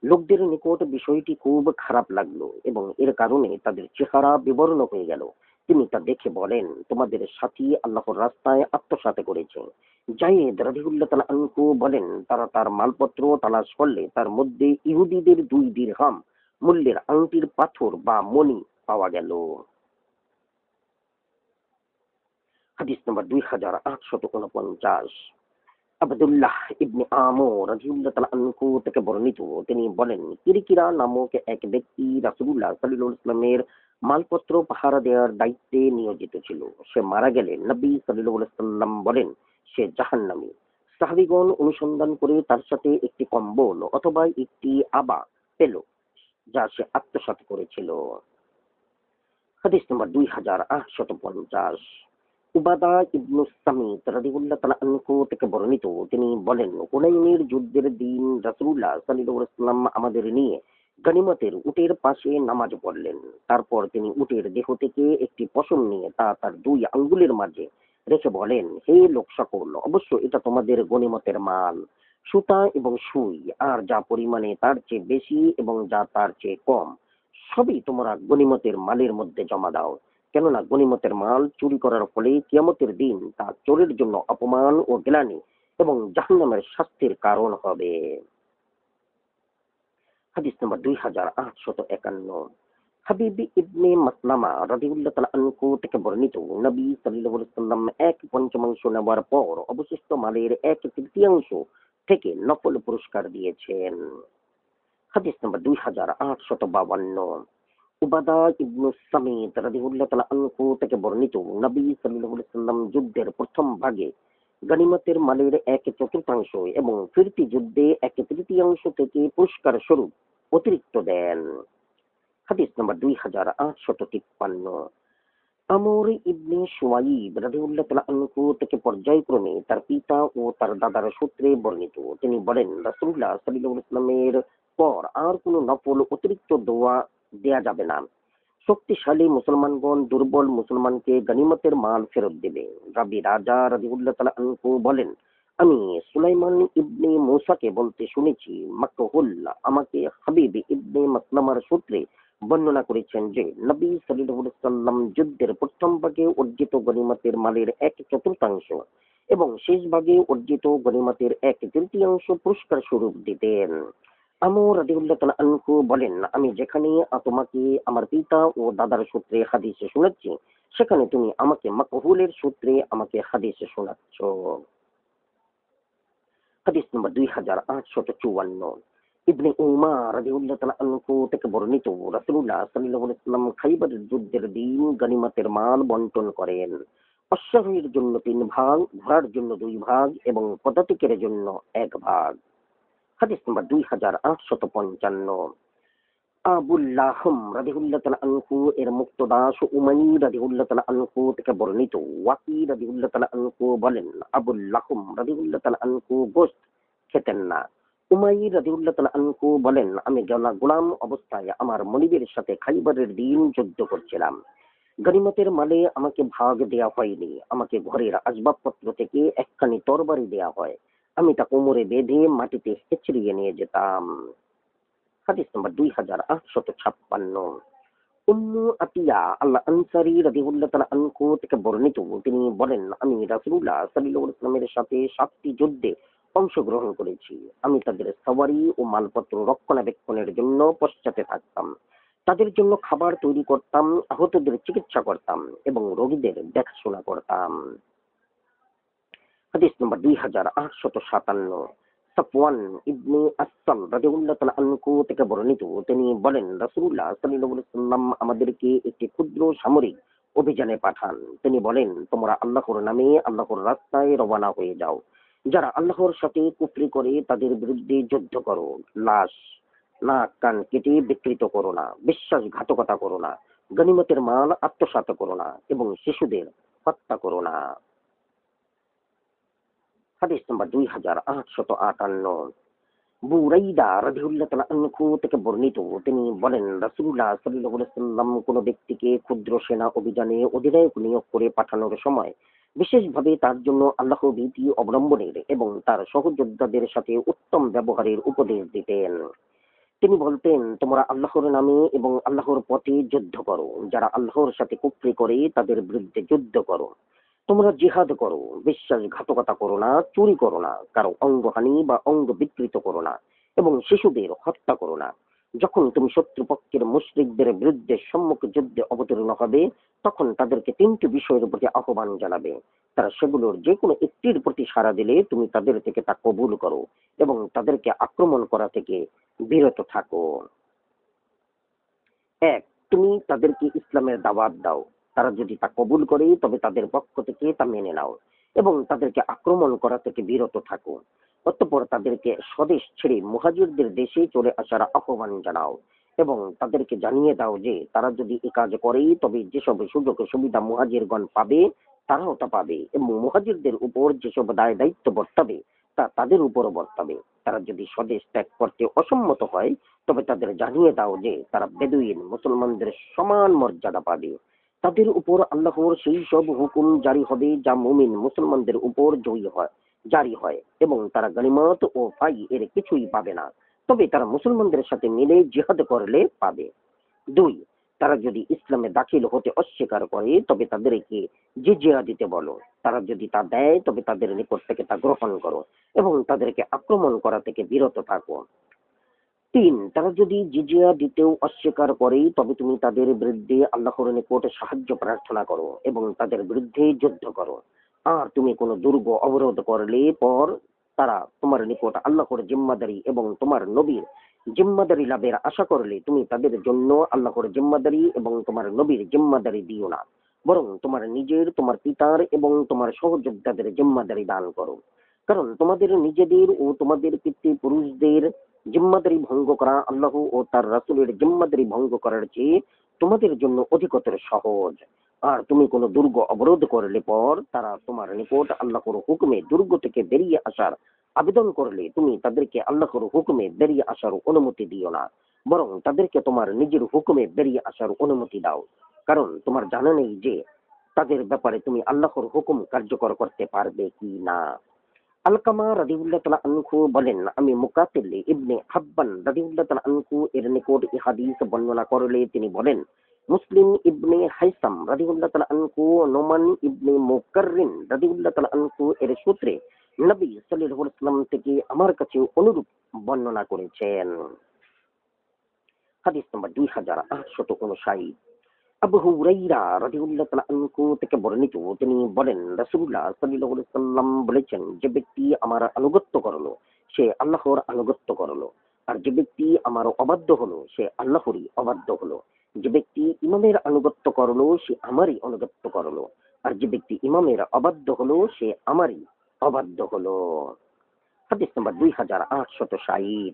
লোকদের নিকট বিষয়টি খুব খারাপ লাগলো এবং এর কারণে তাদের চেহারা বিবর্ণ হয়ে গেল। তিনি তা দেখে বলেন, তোমাদের সাথী আল্লাহর রাস্তায় আত্মসাৎ করেছে। জায়েদ রাদিয়াল্লাহু তাআলা আনহু বলেন, তারা তার মালপত্র তালাশ করলে তার মধ্যে ইহুদীদের 2 দিরহাম মূল্যের আংটির পাথর বা মণি পাওয়া গেল। হাদিস নম্বর 2849। আব্দুল্লাহ ইবনে আমর রাদিয়াল্লাহু তাআলা আনহু থেকে বর্ণিত, তিনি বলেন, কিরকিরা নামক এক ব্যক্তি রাসূলুল্লাহ সাল্লাল্লাহু আলাইহি ওয়াসাল্লামের মালপত্র পাহারা দেওয়ার দায়িত্বে নিয়োজিত ছিল। সে মারা গেলে নবী সাল্লাল্লাহু আলাইহি ওয়াসাল্লাম বলেন, সে জাহান্নামী। সাহাবীগণ অনুসন্ধান করে তার সাথে একটি কম্বল অথবা একটি আবা পেল, যা সে আত্মসাৎ করেছিল। হাদিস নম্বর 2850। উবাদা ইবনু সামিত রাদিয়াল্লাহু তাআলা আনহু থেকে বর্ণিত, তিনি বলেন, হুনাইনের যুদ্ধের দিন রাসূলুল্লাহ সাল্লাল্লাহু আলাইহি ওয়াসাল্লাম আমাদের নিয়ে গনিমতের উটের পাশে নামাজ পড়লেন। তারপর তিনি উটের দেহ থেকে একটি পশম নিয়ে তা তার 2 আঙ্গুলের মাঝে রেখে বলেন, হে লোক সকল, অবশ্য এটা তোমাদের গনিমতের মাল। সুতা এবং সুই, আর যা পরিমাণে তার চেয়ে বেশি এবং যা তার চেয়ে কম, সবই তোমরা গনিমতের মালের মধ্যে জমা দাও। কেননা গনিমতের মাল চুরি করার ফলে কিয়ামতের দিন তা চোরের জন্য অপমান ও গ্লানি এবং জাহান্নামের শাস্তির কারণ হবে। হাদিস নম্বর 2851। হাবিব ইবনে মাসলামা রাদিয়াল্লাহু তাআলা আনহু থেকে বর্ণিত, নবী সাল্লাল্লাহু আলাইহি ওয়াসাল্লাম 1/5 নেওয়ার পর অবশিষ্ট মালের 1/3 থেকে নফল পুরস্কার দিয়েছেন। হাদিস নম্বর 2852। উবাদা ইবনু সামিত রাদিয়াল্লাহু তাআলা আনহু থেকে বর্ণিত, নবী সাল্লাল্লাহু আলাইহি ওয়াসাল্লাম যুদ্ধের প্রথম ভাগে গনিমতের মালের 1/4 এবং ফিরতি যুদ্ধে 1/3 থেকে পুরস্কার স্বরূপ অতিরিক্ত দেন। হাদিস নম্বর 2853। আমর ইবনে শুয়াইব রাদিয়াল্লাহু তাআলা আনহু থেকে পর্যায়ক্রমে তার পিতা ও তার দাদার সূত্রে বর্ণিত, তিনি বলেন, রাসূলুল্লাহ সাল্লাল্লাহু আলাইহি ওয়াসাল্লামের পর আর কোনো নফল অতিরিক্ত দোয়া দেয়া যাবে না। শক্তিশালী মুসলমানগণ দুর্বল মুসলমানকে গনিমতের মাল ফেরত দেবে। রাবি রাজা রাদিয়াল্লাহু তাআলা আনহু বলেন, আমি সুলাইমান ইবনে মূসাকে বলতে শুনেছি, মাকহুল আমাকে হাবিব ইবনে মাসলামার সূত্রে বর্ণনা করেছেন যে নবী সাল্লাল্লাহু আলাইহি ওয়াসাল্লাম যুদ্ধের প্রথম ভাগে অর্জিত গনিমতের মালের 1/4 এবং শেষ ভাগে অর্জিত গনিমতের 1/3 পুরস্কার স্বরূপ দিতেন। আমর রাদিয়াল্লাহু তাআলা আনহু বলেন, আমি যেখানে তোমাকে আমার পিতা ও দাদার সূত্রে হাদিস শোনাচ্ছি, সেখানে তুমি আমাকে মাকহুলের সূত্রে আমাকে হাদিস শোনাচ্ছ। হাদিস নম্বর 2854। ইবনে উমার রাদিয়াল্লাহু তাআলা আনহু থেকে বর্ণিত, রাসূলুল্লাহ সাল্লাল্লাহু আলাইহি ওয়াসাল্লাম খাইবারের যুদ্ধের দিন গনিমতের মাল বন্টন করেন। অশ্বারোহীর জন্য 3 ভাগ, ঘোড়ার জন্য 2 ভাগ এবং পদাতিকের জন্য 1 ভাগ। হাদিস নম্বর 2855। আবুল্লাহম রাদিয়াল্লাহু তাআলা আনহু এর মুক্ত দাস উমাইর রাদিয়াল্লাহু তাআলা আনহু থেকে বর্ণিত। ওয়াকি রাদিয়াল্লাহু তাআলা আনহু বলেন, আবুল্লাহম রাদিয়াল্লাহু তাআলা আনহু গোশত খেতেন না। উমাইর রাদিয়াল্লাহু তাআলা আনহু বলেন, আমি গোলাম অবস্থায় আমার মনিবের সাথে খাইবারের দিন যুদ্ধ করছিলাম। গনিমতের মালে আমাকে ভাগ দেয়া হয়নি। আমাকে ঘরের আসবাবপত্র থেকে একখানি তরবারি দেয়া হয়। আমি তা কোমরে বেঁধে মাটিতে হেঁচড়িয়ে নিয়ে যেতাম। হাদিস নম্বর 2856। উম্মু আতিয়া আল্লাহ আনসারী রাদিয়াল্লাহু তাআলা আনহু থেকে বর্ণিত। তিনি বলেন, আমি রাসূলুল্লাহ সাল্লাল্লাহু আলাইহি ওয়াসাল্লামের সাথে 7টি যুদ্ধে অংশগ্রহণ করেছি। আমি তাদের সওয়ারি ও মালপত্র রক্ষণাবেক্ষণের জন্য পশ্চাতে থাকতাম। তাদের জন্য খাবার তৈরি করতাম, আহতদের চিকিৎসা করতাম এবং রোগীদের দেখাশোনা করতাম। হাদিস নম্বর 2857। সাফওয়ান ইবনে আসাল রাদিয়াল্লাহু তাআলা আনহু থেকে বর্ণিত। তিনি বলেন, রাসূলুল্লাহ সাল্লাল্লাহু আলাইহি ওয়াসাল্লাম আমাদেরকে একটি ক্ষুদ্র সামরিক অভিযানে পাঠান। তিনি বলেন, তোমরা আল্লাহর নামে আল্লাহর রাস্তায় রওনা হয়ে যাও। যারা আল্লাহর সাথে কুফরি করে তাদের বিরুদ্ধে যুদ্ধ করো। লাশ, নাক কান কেটে বিকৃত করো না, বিশ্বাসঘাতকতা করো না, গনিমতের মাল আত্মসাৎ করো না এবং শিশুদের হত্যা করো না। হাদিস নম্বর 2858। বুরাইদা রাদিয়াল্লাহু তাআলা আনহু থেকে বর্ণিত। তিনি বলেন, রাসূলুল্লাহ সাল্লাল্লাহু আলাইহি ওয়াসাল্লাম কোন ব্যক্তিকে ক্ষুদ্র সেনা অভিযানে অধিনায়ক নিয়োগ করে পাঠানোর সময় বিশেষভাবে তার জন্য আল্লাহ ভীতি অবলম্বনের এবং তার সহযোদ্ধাদের সাথে উত্তম ব্যবহারের উপদেশ দিতেন। তিনি বলতেন, তোমরা আল্লাহর নামে এবং আল্লাহর পথে যুদ্ধ করো। যারা আল্লাহর সাথে কুফরি করে তাদের বিরুদ্ধে যুদ্ধ করো। তোমরা জিহাদ করো, বিশ্বাসঘাতকতা করো না, চুরি করো না, কারো অঙ্গহানি বা অঙ্গ বিকৃত করো না এবং শিশুদের হত্যা করো না। যখন তুমি শত্রুপক্ষের মুশরিকদের বিরুদ্ধে সম্মুখ যুদ্ধে অবতীর্ণ হবে, তখন তাদেরকে 3টি বিষয়ের প্রতি আহ্বান জানাবে। তারা সেগুলোর যে কোনো একটির প্রতি সাড়া দিলে তুমি তাদের থেকে তা কবুল করো এবং তাদেরকে আক্রমণ করা থেকে বিরত থাকো। 1, তুমি তাদেরকে ইসলামের দাওয়াত দাও। তারা যদি তা কবুল করে তবে তাদের পক্ষ থেকে তা মেনে নাও এবং তাদেরকে আক্রমণ করা থেকে বিরত থাকো। অতঃপর তাদেরকে স্বদেশ ছেড়ে মুহাজিরদের দেশে চলে আসার আহ্বান জানাও এবং তাদেরকে জানিয়ে দাও যে তারা যদি এ কাজ করে তবে যেসব সুযোগ সুবিধা মুহাজিরগণ পাবে তারাও তা পাবে এবং মুহাজিরদের উপর যেসব দায় দায়িত্ব বর্তাবে তা তাদের উপরও বর্তাবে। তারা যদি স্বদেশ ত্যাগ করতে অসম্মত হয় তবে তাদের জানিয়ে দাও যে তারা বেদুইন মুসলমানদের সমান মর্যাদা পাবে। তাদের উপর আল্লাহর সেই সব হুকুম জারি হবে যা মুমিন মুসলমানদের উপর জারি হয় এবং তারা গনিমত ও ফাই এর কিছুই পাবে না, তবে তারা মুসলমানদের সাথে মিলে জিহাদ করলে পাবে। 2, তারা যদি ইসলামে দাখিল হতে অস্বীকার করে তবে তাদেরকে জিজিয়া দিতে বলো। তারা যদি তা দেয় তবে তাদের নিকট থেকে তা গ্রহণ করো এবং তাদেরকে আক্রমণ করা থেকে বিরত থাকো। 3, তারা যদি জিজিয়া দিতেও অস্বীকার করে তবে তুমি তাদের বিরুদ্ধে আল্লাহর নিকট সাহায্য প্রার্থনা করো এবং তাদের বিরুদ্ধে যুদ্ধ করো। আর তুমি কোনো দুর্গ অবরোধ করলে পর তারা তোমার নিকট আল্লাহর জিম্মাদারি এবং তোমার নবীর জিম্মাদারি লাভের আশা করলে তুমি তাদের জন্য আল্লাহর জিম্মাদারি এবং তোমার নবীর জিম্মাদারি দিও না, বরং তোমার নিজের, তোমার পিতার এবং তোমার সহযোদ্ধাদের জিম্মাদারি দান করো। কারণ তোমাদের নিজেদের ও তোমাদের পিতৃপুরুষদের জিম্মাদারি ভঙ্গ করা আল্লাহ ও তার রাসূলের জিম্মাদারি ভঙ্গ করার চেয়ে তোমাদের জন্য অধিকতর সহজ। আর তুমি কোনো দুর্গ অবরোধ করলে পর তারা তোমার নিকট আল্লাহর হুকুমে দুর্গ থেকে বেরিয়ে আসার আবেদন করলে তুমি তাদেরকে আল্লাহর হুকুমে বেরিয়ে আসার অনুমতি দিও না, বরং তাদেরকে তোমার নিজের হুকুমে বেরিয়ে আসার অনুমতি দাও। কারণ তোমার জানা নেই যে তাদের ব্যাপারে তুমি আল্লাহর হুকুম কার্যকর করতে পারবে কি না। আলকামা রাদিয়াল্লাহু তাআলা আনহু বলেন, আমি মুকাতিল ইবনে হাব্বান রাদিয়াল্লাহু তাআলা আনহু এর নিকট এই হাদিস বর্ণনা করলে তিনি বলেন, মুসলিম ইবনে হাইসাম রাদিয়াল্লাহু তাআলা আনহু নোমান ইবনে মুকাররিন রাদিয়াল্লাহু তাআলা আনহু এর সূত্রে নবী সাল্লাল্লাহু আলাইহি ওয়াসাল্লাম থেকে আমার কাছে অনুরূপ বর্ণনা করেছেন। হাদিস নম্বর 2859। আবু হুরাইরা রাদিয়াল্লাহু তাআলা আনহু থেকে বর্ণিত। তিনি বলেন, রাসূলুল্লাহ সাল্লাল্লাহু আলাইহি ওয়াসাল্লাম বলেছেন, যে ব্যক্তি আমার আনুগত্য করলো সে আল্লাহর আনুগত্য করলো, আর যে ব্যক্তি আমার অবাধ্য হলো সে আল্লাহরই অবাধ্য হলো। যে ব্যক্তি ইমামের আনুগত্য করলো সে আমারই আনুগত্য করলো, আর যে ব্যক্তি ইমামের অবাধ্য হলো সে আমারই অবাধ্য হলো। হাদিস নাম্বার 2860।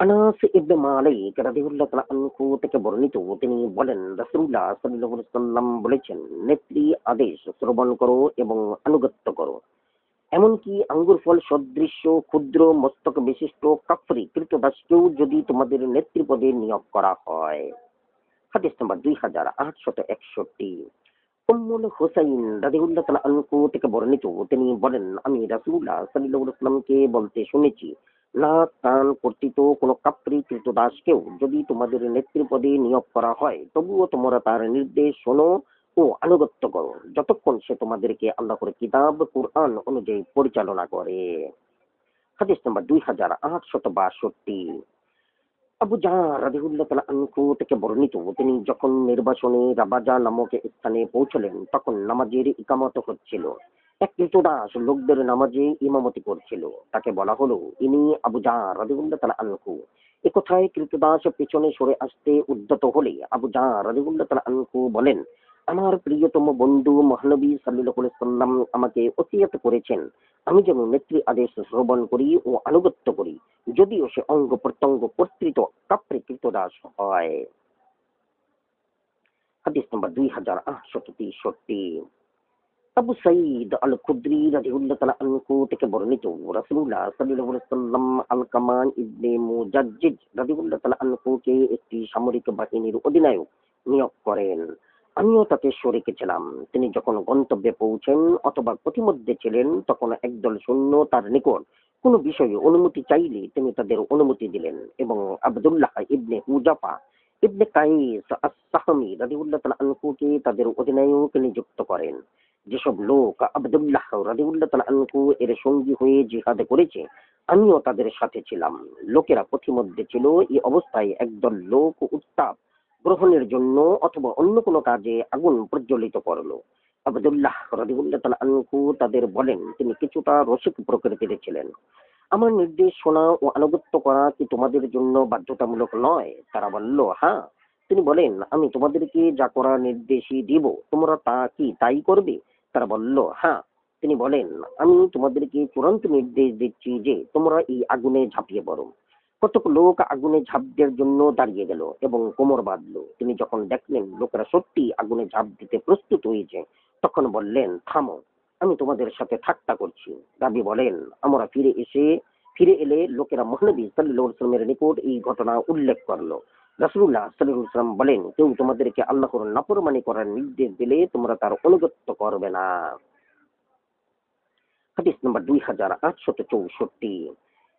আনাস ইবনে মালিক রাদিয়াল্লাহু তাআলা আনহু থেকে বর্ণিত, তিনি বলেন রাসূলুল্লাহ সাল্লাল্লাহু আলাইহি ওয়াসাল্লাম বলেছেন, নেত্রী আদেশ শ্রবণ করো এবং আনুগত্য করো। এমনকি আঙ্গুর ফল সদৃশ্য ক্ষুদ্র মস্তক বিশিষ্ট কাফরি কৃতদাসকেও যদি তোমাদের নেতৃপদে নিয়োগ করা হয়। হাদিস নাম্বার 2861। উম্মুল হুসাইন রাদিয়াল্লাহু তাআলা আনহু থেকে বর্ণিত, তিনি বলেন আমি রাসূলুল্লাহ সাল্লাল্লাহু আলাইহি ওয়াসাল্লামকে বলতে শুনেছি, নাক কান কর্তৃত কোনো কাফরি কৃতদাসকেও যদি তোমাদের নেতৃপদে নিয়োগ করা হয় তবুও তোমরা তার নির্দেশ শোনো ও আনুগত্য করো যতক্ষণ সে তোমাদেরকে আল্লাহর কিতাব কুরআন অনুযায়ী পরিচালনা করে। হাদিস নাম্বার 2862। আবু জাহর রাদিয়াল্লাহু তাআলা আনহু থেকে বর্ণিত, তিনি যখন নির্বাসনে রাবাজা নামক স্থানে পৌঁছলেন তখন নামাজের ইকামত হচ্ছিল। এক কৃতদাস লোকদের নামাজে ইমামতি করছিল। তাকে বলা হলো, ইনি আবু জাহর রাদিয়াল্লাহু তাআলা আনহু। এ কথায় কৃতদাস পেছনে সরে আসতে উদ্যত হলে আবু জাহর রাদিয়াল্লাহু তাআলা আনহু বলেন, আমার প্রিয়তম বন্ধু মহানবী সাল্লাল্লাহু আলাইহি সাল্লাম আমাকে ওসিয়ত করেছেন আমি যেন নেত্রী আদেশ শ্রবণ করি ও আনুগত্য করি, যদিও সে অঙ্গ প্রত্যঙ্গ কর্তৃত কাপ্রি কৃতদাস হয়। হাদিস নম্বর 2863। আবু সাঈদ আল খুদরি রাদিয়াল্লাহু তাআলা আনহু থেকে বর্ণিত, রাসূলুল্লাহ সাল্লাল্লাহু আলাইহি ওয়াসাল্লাম আল কামান ইবনে মুজাজ্জিজ রাদিয়াল্লাহু তাআলা আনহুকে একটি সামরিক বাহিনীর অধিনায়ক নিয়োগ করেন। আমিও তাতে শরীক ছিলাম। তিনি যখন গন্তব্যে পৌঁছেন অথবা পথিমধ্যে ছিলেন তখন একদল সৈন্য তার নিকট কোনো বিষয়ে অনুমতি চাইলে তিনি তাদের অনুমতি দিলেন এবং আব্দুল্লাহ ইবনে হুজাফা ইবনে কাইস আস-সাহমি রাদিয়াল্লাহু তাআলা আনহুকে তাদের অধিনায়ক নিযুক্ত করেন। যেসব লোক আব্দুল্লাহ রাদিয়াল্লাহু তাআলা আনহু এর সঙ্গী হয়ে জিহাদ করেছে আমিও তাদের সাথে ছিলাম। লোকেরা পথিমধ্যে ছিল, এই অবস্থায় একদল লোক উত্তাপ গ্রহণের জন্য অথবা অন্য কোনো কাজে আগুন প্রজ্বলিত করলো। আব্দুল্লাহ রাদিয়াল্লাহু তাআলা আনহু তাদের বলেন, তিনি কিছুটা রসিক প্রকৃতির ছিলেন, আমার নির্দেশ শোনা ও আনুগত্য করা কি তোমাদের জন্য বাধ্যতামূলক নয়? তারা বলল, হ্যাঁ। তিনি বলেন, আমি তোমাদেরকে যা করার নির্দেশই দিব তোমরা তা কি তাই করবে? তারা বলল, হ্যাঁ। তিনি বলেন, আমি তোমাদেরকে চূড়ান্ত নির্দেশ দিচ্ছি যে তোমরা এই আগুনে ঝাঁপিয়ে পড়ো। কতক লোক আগুনে ঝাঁপ দেওয়ার জন্য দাঁড়িয়ে গেল এবং কোমর বাঁধলো। তিনি যখন দেখলেন লোকেরা সত্যি আগুনে ঝাঁপ দিতে প্রস্তুত হয়েছে তখন বললেন, থামো, আমি তোমাদের সাথে ঠাট্টা করছি। রাবী বলেন, আমরা ফিরে এলে লোকেরা মহানবী সাল্লাল্লাহু আলাইহি ওয়াসাল্লামের নিকট এই ঘটনা উল্লেখ করলো। রাসূলুল্লাহ সাল্লাল্লাহু আলাইহি ওয়াসাল্লাম বলেন, কেউ তোমাদেরকে আল্লাহর নাফরমানি করার নির্দেশ দিলে তোমরা তার অনুগত্য করবে না। হাদিস নম্বর 2864।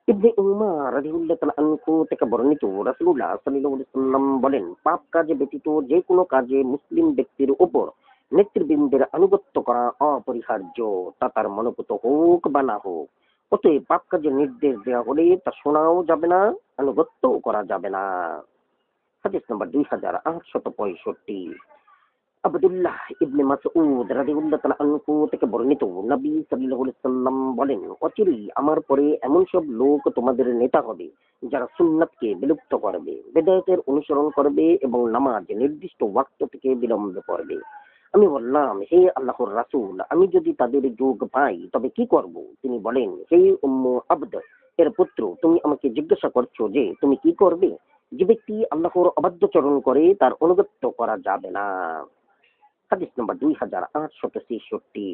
ইবনে উমর রাদিয়াল্লাহু তাআলা আনহু থেকে বর্ণিত, রাসূলুল্লাহ সাল্লাল্লাহু আলাইহি ওয়াসাল্লাম বলেন, পাপ কাজে ব্যতীত যে কোনো কাজে মুসলিম ব্যক্তির উপর নেতৃবৃন্দের আনুগত্য করা অপরিহার্য, তা তার মনোগত হোক বা না হোক। অতএব পাপ কাজের নির্দেশ দেওয়া হলে তা শোনাও যাবে না, আনুগত্যও করা যাবে না। হাদিস নম্বর 2865। আব্দুল্লাহ ইবনে মাসউদ রাদিয়াল্লাহু তাআলা আনহু থেকে বর্ণিত, নবী সাল্লাল্লাহু আলাইহি সাল্লাম বলেন, অচিরেই আমার পরে এমন সব লোক তোমাদের নেতা হবে যারা সুন্নাতকে বিলুপ্ত করবে, বিদআতের অনুসরণ করবে এবং নামাজ নির্দিষ্ট ওয়াক্ত থেকে বিলম্বে পড়বে। আমি বললাম, হে আল্লাহর রাসূল, আমি যদি তাদের যোগ পাই তবে কি করব? তিনি বলেন, হে উম্মু আবদ এর পুত্র, তুমি আমাকে জিজ্ঞাসা করছো যে তুমি কি করবে? যে ব্যক্তি আল্লাহর অবাধ্যচরণ করে তার অনুগত্য করা যাবে না। হাদিস নম্বর 2866।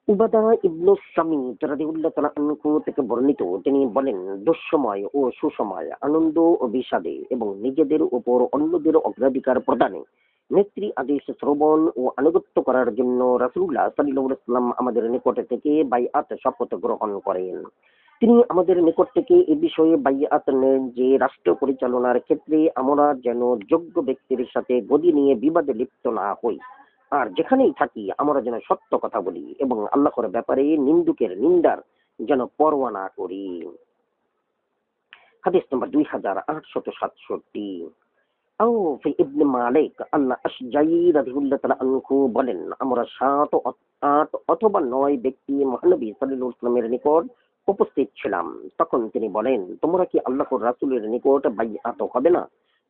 উবাদা ইবনু সামিত রাদিয়াল্লাহু তাআলা আনহু থেকে বর্ণিত, তিনি বলেন, দুঃসময় ও সুসময়, আনন্দ ও বিষাদে এবং নিজেদের উপর অন্যদের অগ্রাধিকার প্রদানে নেত্রী আদেশ শ্রবণ ও আনুগত্য করার জন্য রাসূলুল্লাহ সাল্লাল্লাহু আলাইহি ওয়াসাল্লাম আমাদের নিকট থেকে বাইআত শপথ গ্রহণ করেন। তিনি আমাদের নিকট থেকে এ বিষয়ে বাইআত নেন যে রাষ্ট্র পরিচালনার ক্ষেত্রে আমরা যেন যোগ্য ব্যক্তির সাথে গদি নিয়ে বিবাদে লিপ্ত না হই, আর যেখানেই থাকি আমরা যেন সত্য কথা বলি এবং আল্লাহর ব্যাপারে নিন্দুকের নিন্দার যেন পরোয়া না করি। হাদিস নম্বর 2867। আউফ ইবনে মালিক আল্লাহ আশজাই রাদিয়াল্লাহু তাআলা আনহু বলেন, আমরা 7, 8 অথবা 9 ব্যক্তি মহানবী সাল্লাল্লাহু আলাইহি ওয়াসাল্লামের নিকট উপস্থিত ছিলাম। তখন তিনি বলেন, তোমরা কি আল্লাহর রাসূলের নিকট বাইআত হবে না?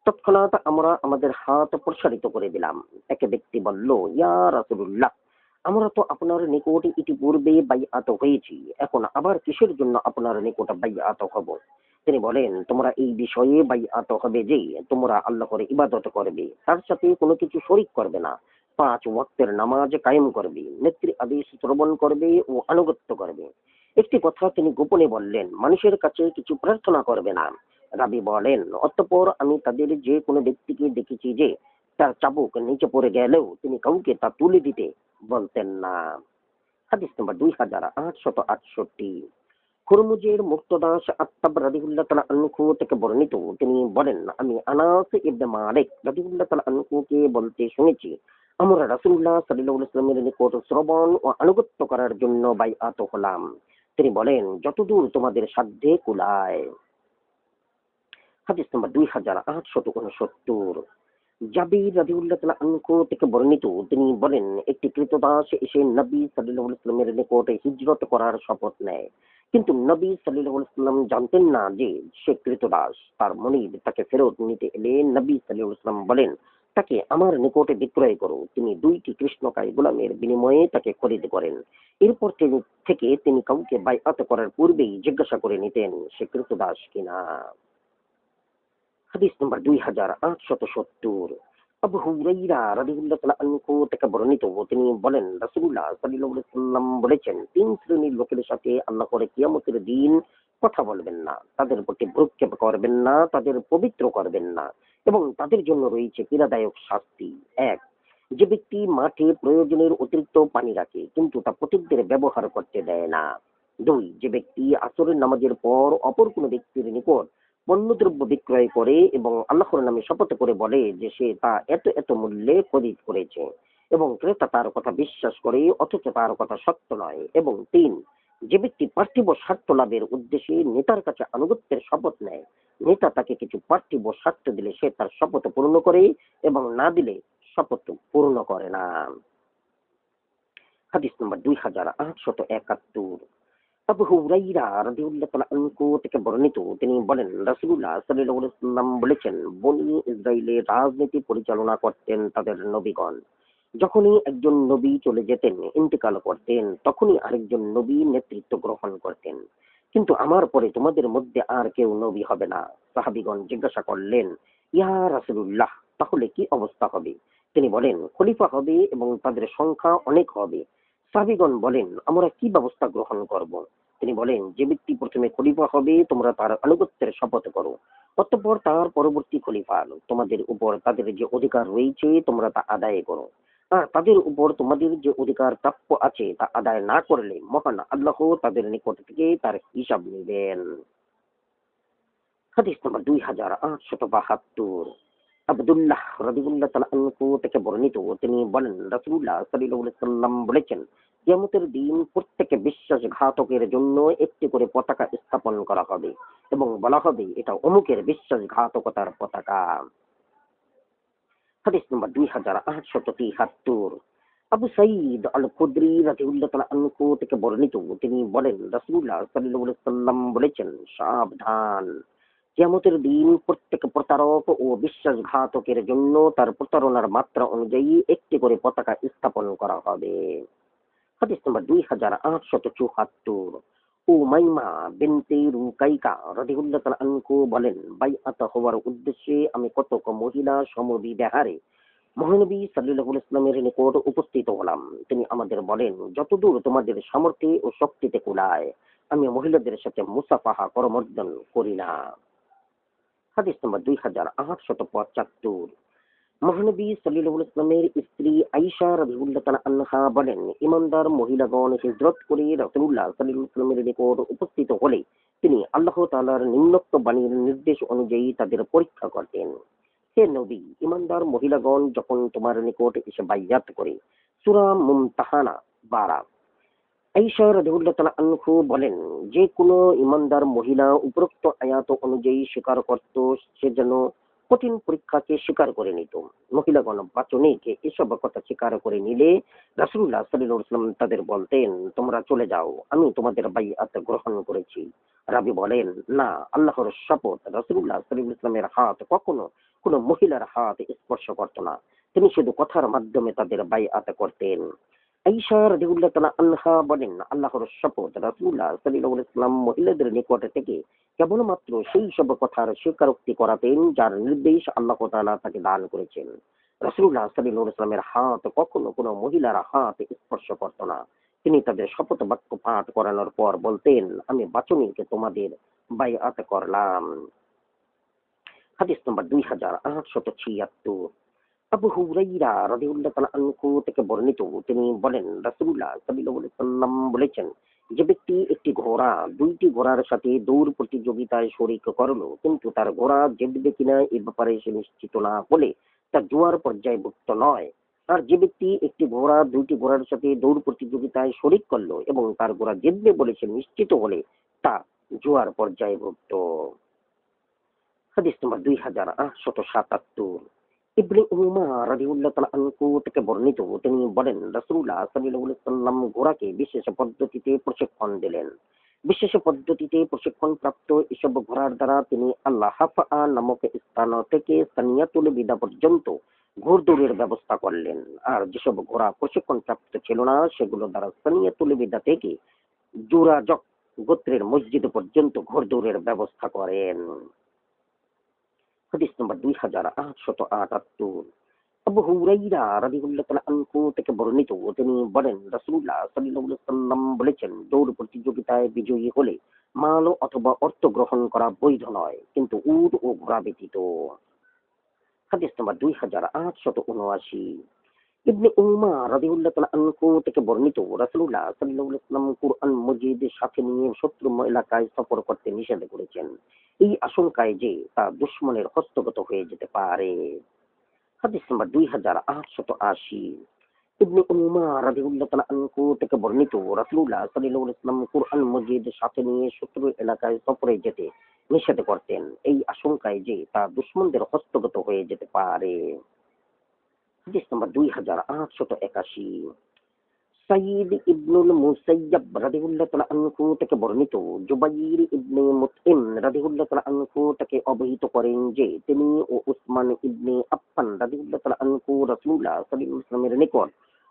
তৎক্ষণাৎ আমরা আমাদের হাত প্রসারিত করে দিলাম। এক ব্যক্তি বলল, ইয়া রাসূলুল্লাহ, আমরা তো আপনার নিকট ইতিপূর্বে বাইআত হয়েছি, এখন আবার কিসের জন্য আপনার নিকট বাইআত হব? তিনি বলেন, তোমরা এই বিষয়ে বাইআত হবে যে তোমরা আল্লাহর ইবাদত করবে, তার সাথে কোনো কিছু শরিক করবে না, 5 ওয়াক্তের নামাজ কায়েম করবে, নেত্রী আদেশ শ্রবণ করবে ও আনুগত্য করবে। একটি কথা তিনি গোপনে বললেন, মানুষের কাছে কিছু প্রার্থনা করবে না। রাবি বলেন, অতঃপর আমি তাদের যে কোনো ব্যক্তিকে দেখেছি যে তার চাবুক নিচে পড়ে গেলেও তিনি কাউকে তা তুলে দিতে বলতেন না। হাদিস নম্বর 2868। হুরমুজের মুক্তদাস আত্তাব রাদিহুল্লাহ তাআলা আনহু থেকে বর্ণিত, তিনি বলেন, আমি আনাস ইবনে মালিক রাদিহুল্লাহ তাআলা আনহুকে বলতে শুনেছি, আমরা রাসূলুল্লাহ সাল্লাল্লাহু আলাইহি ওয়াসাল্লামের নিকট শ্রবণ ও আনুগত্য করার জন্য বাইআত হলাম। তিনি বলেন, যতদূর তোমাদের সাধ্যে কুলায়। হাদিস নম্বর 2869। জাবির রাদিয়াল্লাহু তাআলা আনহু থেকে বর্ণিত, তিনি বলেন, একটি ক্রীতদাস এসে নবী সাল্লাল্লাহু আলাইহি ওয়াসাল্লামের নিকট হিজরত করার শপথ নেয়, কিন্তু নবী সাল্লাল্লাহু আলাইহি ওয়াসাল্লাম জানতেন না যে সে ক্রীতদাস। তার মনিব তাকে ফেরত নিতে এলে নবী সাল্লাল্লাহু আলাইহি ওয়াসাল্লাম বলেন, তাকে আমার নিকটে বিক্রয় করো। তিনি 2টি কৃষ্ণকায় গোলামের বিনিময়ে তাকে খরিদ করেন। এরপর থেকে তিনি কাউকে বাইআত করার পূর্বেই জিজ্ঞাসা করে নিতেন সে ক্রীতদাস কিনা। হাদিস নম্বর 2870। আবু হুরাইরা রাদিয়াল্লাহু তাআলা আনহু থেকে বর্ণিত, তিনি বলেন, রাসূলুল্লাহ সাল্লাল্লাহু আলাইহি ওয়াসাল্লাম বলেছেন, 3 শ্রেণীর লোকের সাথে আল্লাহ করে কিয়ামতের দিন কথা বলবেন না, তাদের প্রতি ভ্রুক্ষেপ করবেন না, তাদের পবিত্র করবেন না, এবং তাদের জন্য রয়েছে পীড়াদায়ক শাস্তি। 1, যে ব্যক্তি মাঠে প্রয়োজনের অতিরিক্ত পানি রাখে কিন্তু তা পথিকদের ব্যবহার করতে দেয় না। 2, যে ব্যক্তি আসরের নামাজের পর অপর কোনো ব্যক্তির নিকট পণ্যদ্রব্য বিক্রয় করে এবং আল্লাহর নামে শপথ করে বলে যে সে তা এত এত মূল্যে খরিদ করেছে, এবং ক্রেতা তার কথা বিশ্বাস করে অথচ তার কথা সত্য নয়। এবং 3, যে ব্যক্তি পার্থিব স্বার্থ লাভের উদ্দেশ্যে নেতার কাছে আনুগত্যের শপথ নেয়, নেতা তাকে কিছু পার্থিব স্বার্থ দিলে সে তার শপথ পূর্ণ করে এবং না দিলে শপথ পূর্ণ করে না। হাদিস নম্বর 2871। আবু হুরাইরা রাদিয়াল্লাহু তাআলা আনহু থেকে বর্ণিত, তিনি বলেন, রাসূলুল্লাহ সাল্লাল্লাহু আলাইহি ওয়াসাল্লাম বলেছেন, বনী ইসরাইলের রাজনীতি পরিচালনা করতেন তাদের নবীগণ। যখনই একজন নবী চলে যেতেন, ইন্তেকাল করতেন, তখনই আরেকজন নবী নেতৃত্ব গ্রহণ করতেন। কিন্তু আমার পরে তোমাদের মধ্যে আর কেউ নবী হবে না। সাহাবীগণ জিজ্ঞাসা করলেন, ইয়া রাসূলুল্লাহ, তাহলে কি অবস্থা হবে? তিনি বলেন, খলিফা হবে এবং তাদের সংখ্যা অনেক হবে। সাহাবীগণ বলেন, আমরা কি ব্যবস্থা গ্রহণ করব? তিনি বলেন, যে ব্যক্তি প্রথমে খলিফা হবে তোমরা তার আনুগত্যের শপথ করো, অতঃপর তার পরবর্তী খলিফা তোমাদের উপর তাদের যে অধিকার রয়েছে তোমরা তা আদায় করো, আর তাদের উপর তোমাদের যে অধিকার প্রাপ্য আছে তা আদায় না করলে মহান আল্লাহ তাদের নিকট থেকে তার হিসাব নেবেন। হাদিস নম্বর 2872। আব্দুল্লাহ রাদিয়াল্লাহু তাআলা আনহু থেকে বর্ণিত, তিনি বলেন, রাসূলুল্লাহ সাল্লাল্লাহু আলাইহি ওয়াসাল্লাম বলেছেন, কিয়ামতের দিন প্রত্যেক বিশ্বাসঘাতকের জন্য একটি করে পতাকা স্থাপন করা হবে এবং বলা হবে, এটা অমুকের বিশ্বাসঘাতকতার পতাকা। হাদিস নম্বর 2873। আবু সাঈদ আল খুদরি রাদিয়াল্লাহু তাআলা আনহু থেকে বর্ণিত, তিনি বলেন, রাসূলুল্লাহ সাল্লাল্লাহু আলাইহি ওয়াসাল্লাম বলেছেন, সাবধান, কিয়ামতের দিন প্রত্যেক প্রতারক ও বিশ্বাসঘাতকের জন্য তার প্রতারণার মাত্রা অনুযায়ী একটি করে পতাকা স্থাপন করা হবে। হাদিস নম্বর 2874। উমাইমা বিনতে রুকাইকা রাদিয়াল্লাহু তাআলা আনহু বলেন, বাইআত হওয়ার উদ্দেশ্যে আমি কতক মহিলা সমবিহারে মহানবী সাল্লাল্লাহু আলাইহি ওয়াসাল্লামের নিকট উপস্থিত হলাম। তিনি আমাদের বলেন, যতদূর তোমাদের সামর্থ্যে ও শক্তিতে কুলায় আমি মহিলাদের সাথে মুসাফাহা করমর্দন করি না। হাদিস নম্বর 2875। মহানবী সাল্লাল্লাহু আলাইহি ওয়াসাল্লামের স্ত্রী আয়েশা রাদিয়াল্লাহু তাআলা আনহা বলেন, ইমানদার মহিলাগণ হিজরত করে রাসূলুল্লাহ সাল্লাল্লাহু আলাইহি ওয়াসাল্লামের নিকট উপস্থিত হলে তিনি আল্লাহ তাআলার নিম্নোক্ত বাণীর নির্দেশ অনুযায়ী তাদের পরীক্ষা করতেন। হে নবী, ইমানদার মহিলাগণ যখন তোমার নিকট এসে বাইয়াত করে, সূরা মুমতাহানা 12। আয়েশা রাদিয়াল্লাহু তাআলা আনহু বলেন, যে কোনো ইমানদার মহিলা উপরোক্ত আয়াত অনুযায়ী স্বীকার করত, সে যেন কঠিন পরীক্ষাকে স্বীকার করে নিত। মহিলাগণ বাচনিকে এসব কথা স্বীকার করে নিলে রাসূলুল্লাহ সাল্লাল্লাহু আলাইহি ওয়াসাল্লাম তাদের বলতেন, তোমরা চলে যাও, আমি তোমাদের বাইআত গ্রহণ করেছি। রাবী বলেন, না, আল্লাহর শপথ, রাসূলুল্লাহ সাল্লাল্লাহু আলাইহি ওয়াসাল্লামের হাত কখনো কোনো মহিলার হাত স্পর্শ করত না, তিনি শুধু কথার মাধ্যমে তাদের বাইআত করতেন। আয়েশা রাদিয়াল্লাহু তাআলা আনহা বলেন, আল্লাহর শপথ, রাসূলুল্লাহ সাল্লাল্লাহু আলাইহি ওয়াসাল্লাম মহিলাদের নিকট থেকে কেবলমাত্র সেই সব কথার স্বীকারোক্তি করাতেন যার নির্দেশ আল্লাহ তাআলা তাকে দান করেছেন। রাসূলুল্লাহ সাল্লাল্লাহু আলাইহি ওয়াসাল্লামের হাত কখনো কোনো মহিলার হাত স্পর্শ করত না। তিনি তাদের শপথ বাক্য পাঠ করানোর পর বলতেন, আমি বাচনিকে তোমাদের বাইআত করলাম। হাদিস নম্বর 2876। আবু হুরাইরা রাদিয়াল্লাহু তাআলা আনহু থেকে বর্ণিত, তিনি বলেন, রাসূলুল্লাহ সাল্লাল্লাহু আলাইহি ওয়াসাল্লাম বলেছেন, যে ব্যক্তি একটি ঘোড়া দুইটি ঘোড়ার সাথে দৌড় প্রতিযোগিতায় শরীক করলো কিন্তু তার ঘোড়া জিতবে কিনা এ ব্যাপারে সে নিশ্চিত না হলে তা জুয়ার পর্যায়ভুক্ত নয়। আর যে ব্যক্তি একটি ঘোড়া দুইটি ঘোড়ার সাথে দৌড় প্রতিযোগিতায় শরীক করলো এবং তার ঘোড়া জিতবে বলে সে নিশ্চিত হলে তা জুয়ার পর্যায়ভুক্ত। হাদিস নম্বর 2877। ইবনে উমার রাদিয়াল্লাহু তাআলা আনহু থেকে বর্ণিত, তিনি বলেন, রাসূলুল্লাহ সাল্লাল্লাহু আলাইহি ওয়াসাল্লাম ঘোড়াকে বিশেষ পদ্ধতিতে প্রশিক্ষণ দিলেন। বিশেষ পদ্ধতিতে প্রশিক্ষণপ্রাপ্ত এসব ঘোড়ার দ্বারা তিনি আল্লাহ হাফা নামক স্থান থেকে সানিয়াতুল বিদা পর্যন্ত ঘোড়দৌড়ের ব্যবস্থা করলেন। আর যেসব ঘোড়া প্রশিক্ষণপ্রাপ্ত ছিল না সেগুলো দ্বারা সানিয়াতুল বিদা থেকে জুরাজক গোত্রের মসজিদ পর্যন্ত ঘোড়দৌড়ের ব্যবস্থা করেন। হাদিস নম্বর 2878। আবু হুরাইরা রাদিয়াল্লাহু তাআলা আনহু থেকে বর্ণিত, তিনি বলেন, রাসূলুল্লাহ সাল্লাল্লাহু আলাইহি ওয়াসাল্লাম বলেছেন, দৌড় প্রতিযোগিতায় বিজয়ী হলে মাল অথবা অর্থ গ্রহণ করা বৈধ নয়, কিন্তু উট ও ঘোড়া ব্যতীত। হাদিস নম্বর 2879। ইবনে উমার রাদিয়াল্লাহু তাআলা আনহু থেকে বর্ণিত, রাসূলুল্লাহ সাল্লাল্লাহু আলাইহি ওয়াসাল্লাম কুরআন মজিদ সাথে নিয়ে শত্রু এলাকায় সফর করতে নিষেধ করেছেন, এই আশঙ্কায় যে তা দুশমনের হস্তগত হয়ে যেতে পারে। হাদিস নম্বর 2880। ইবনে উমার রাদিয়াল্লাহু তাআলা আনহু থেকে বর্ণিত, রাসূলুল্লাহ সাল্লাল্লাহু আলাইহি ওয়াসাল্লাম কুরআন মজিদ সাথে নিয়ে শত্রু এলাকায় সফরে যেতে নিষেধ করতেন, এই আশঙ্কায় যে তা দুশমনদের হস্তগত হয়ে যেতে পারে। হাদিস নম্বর 2881। সাইয়্যিদ ইবনুল মুসাইয়্যিব রাদিয়াল্লাহু তাআলা আনহু থেকে বর্ণিত, জুবাইর ইবনে মুতইম রাদিয়াল্লাহু তাআলা আনহু তাকে অবহিত করেন যে তিনি ও উসমান ইবনে আফফান রাদিয়াল্লাহু তাআলা আনহু রাসূলুল্লাহ সাল্লাল্লাহু আলাইহি ওয়াসাল্লামের নিকট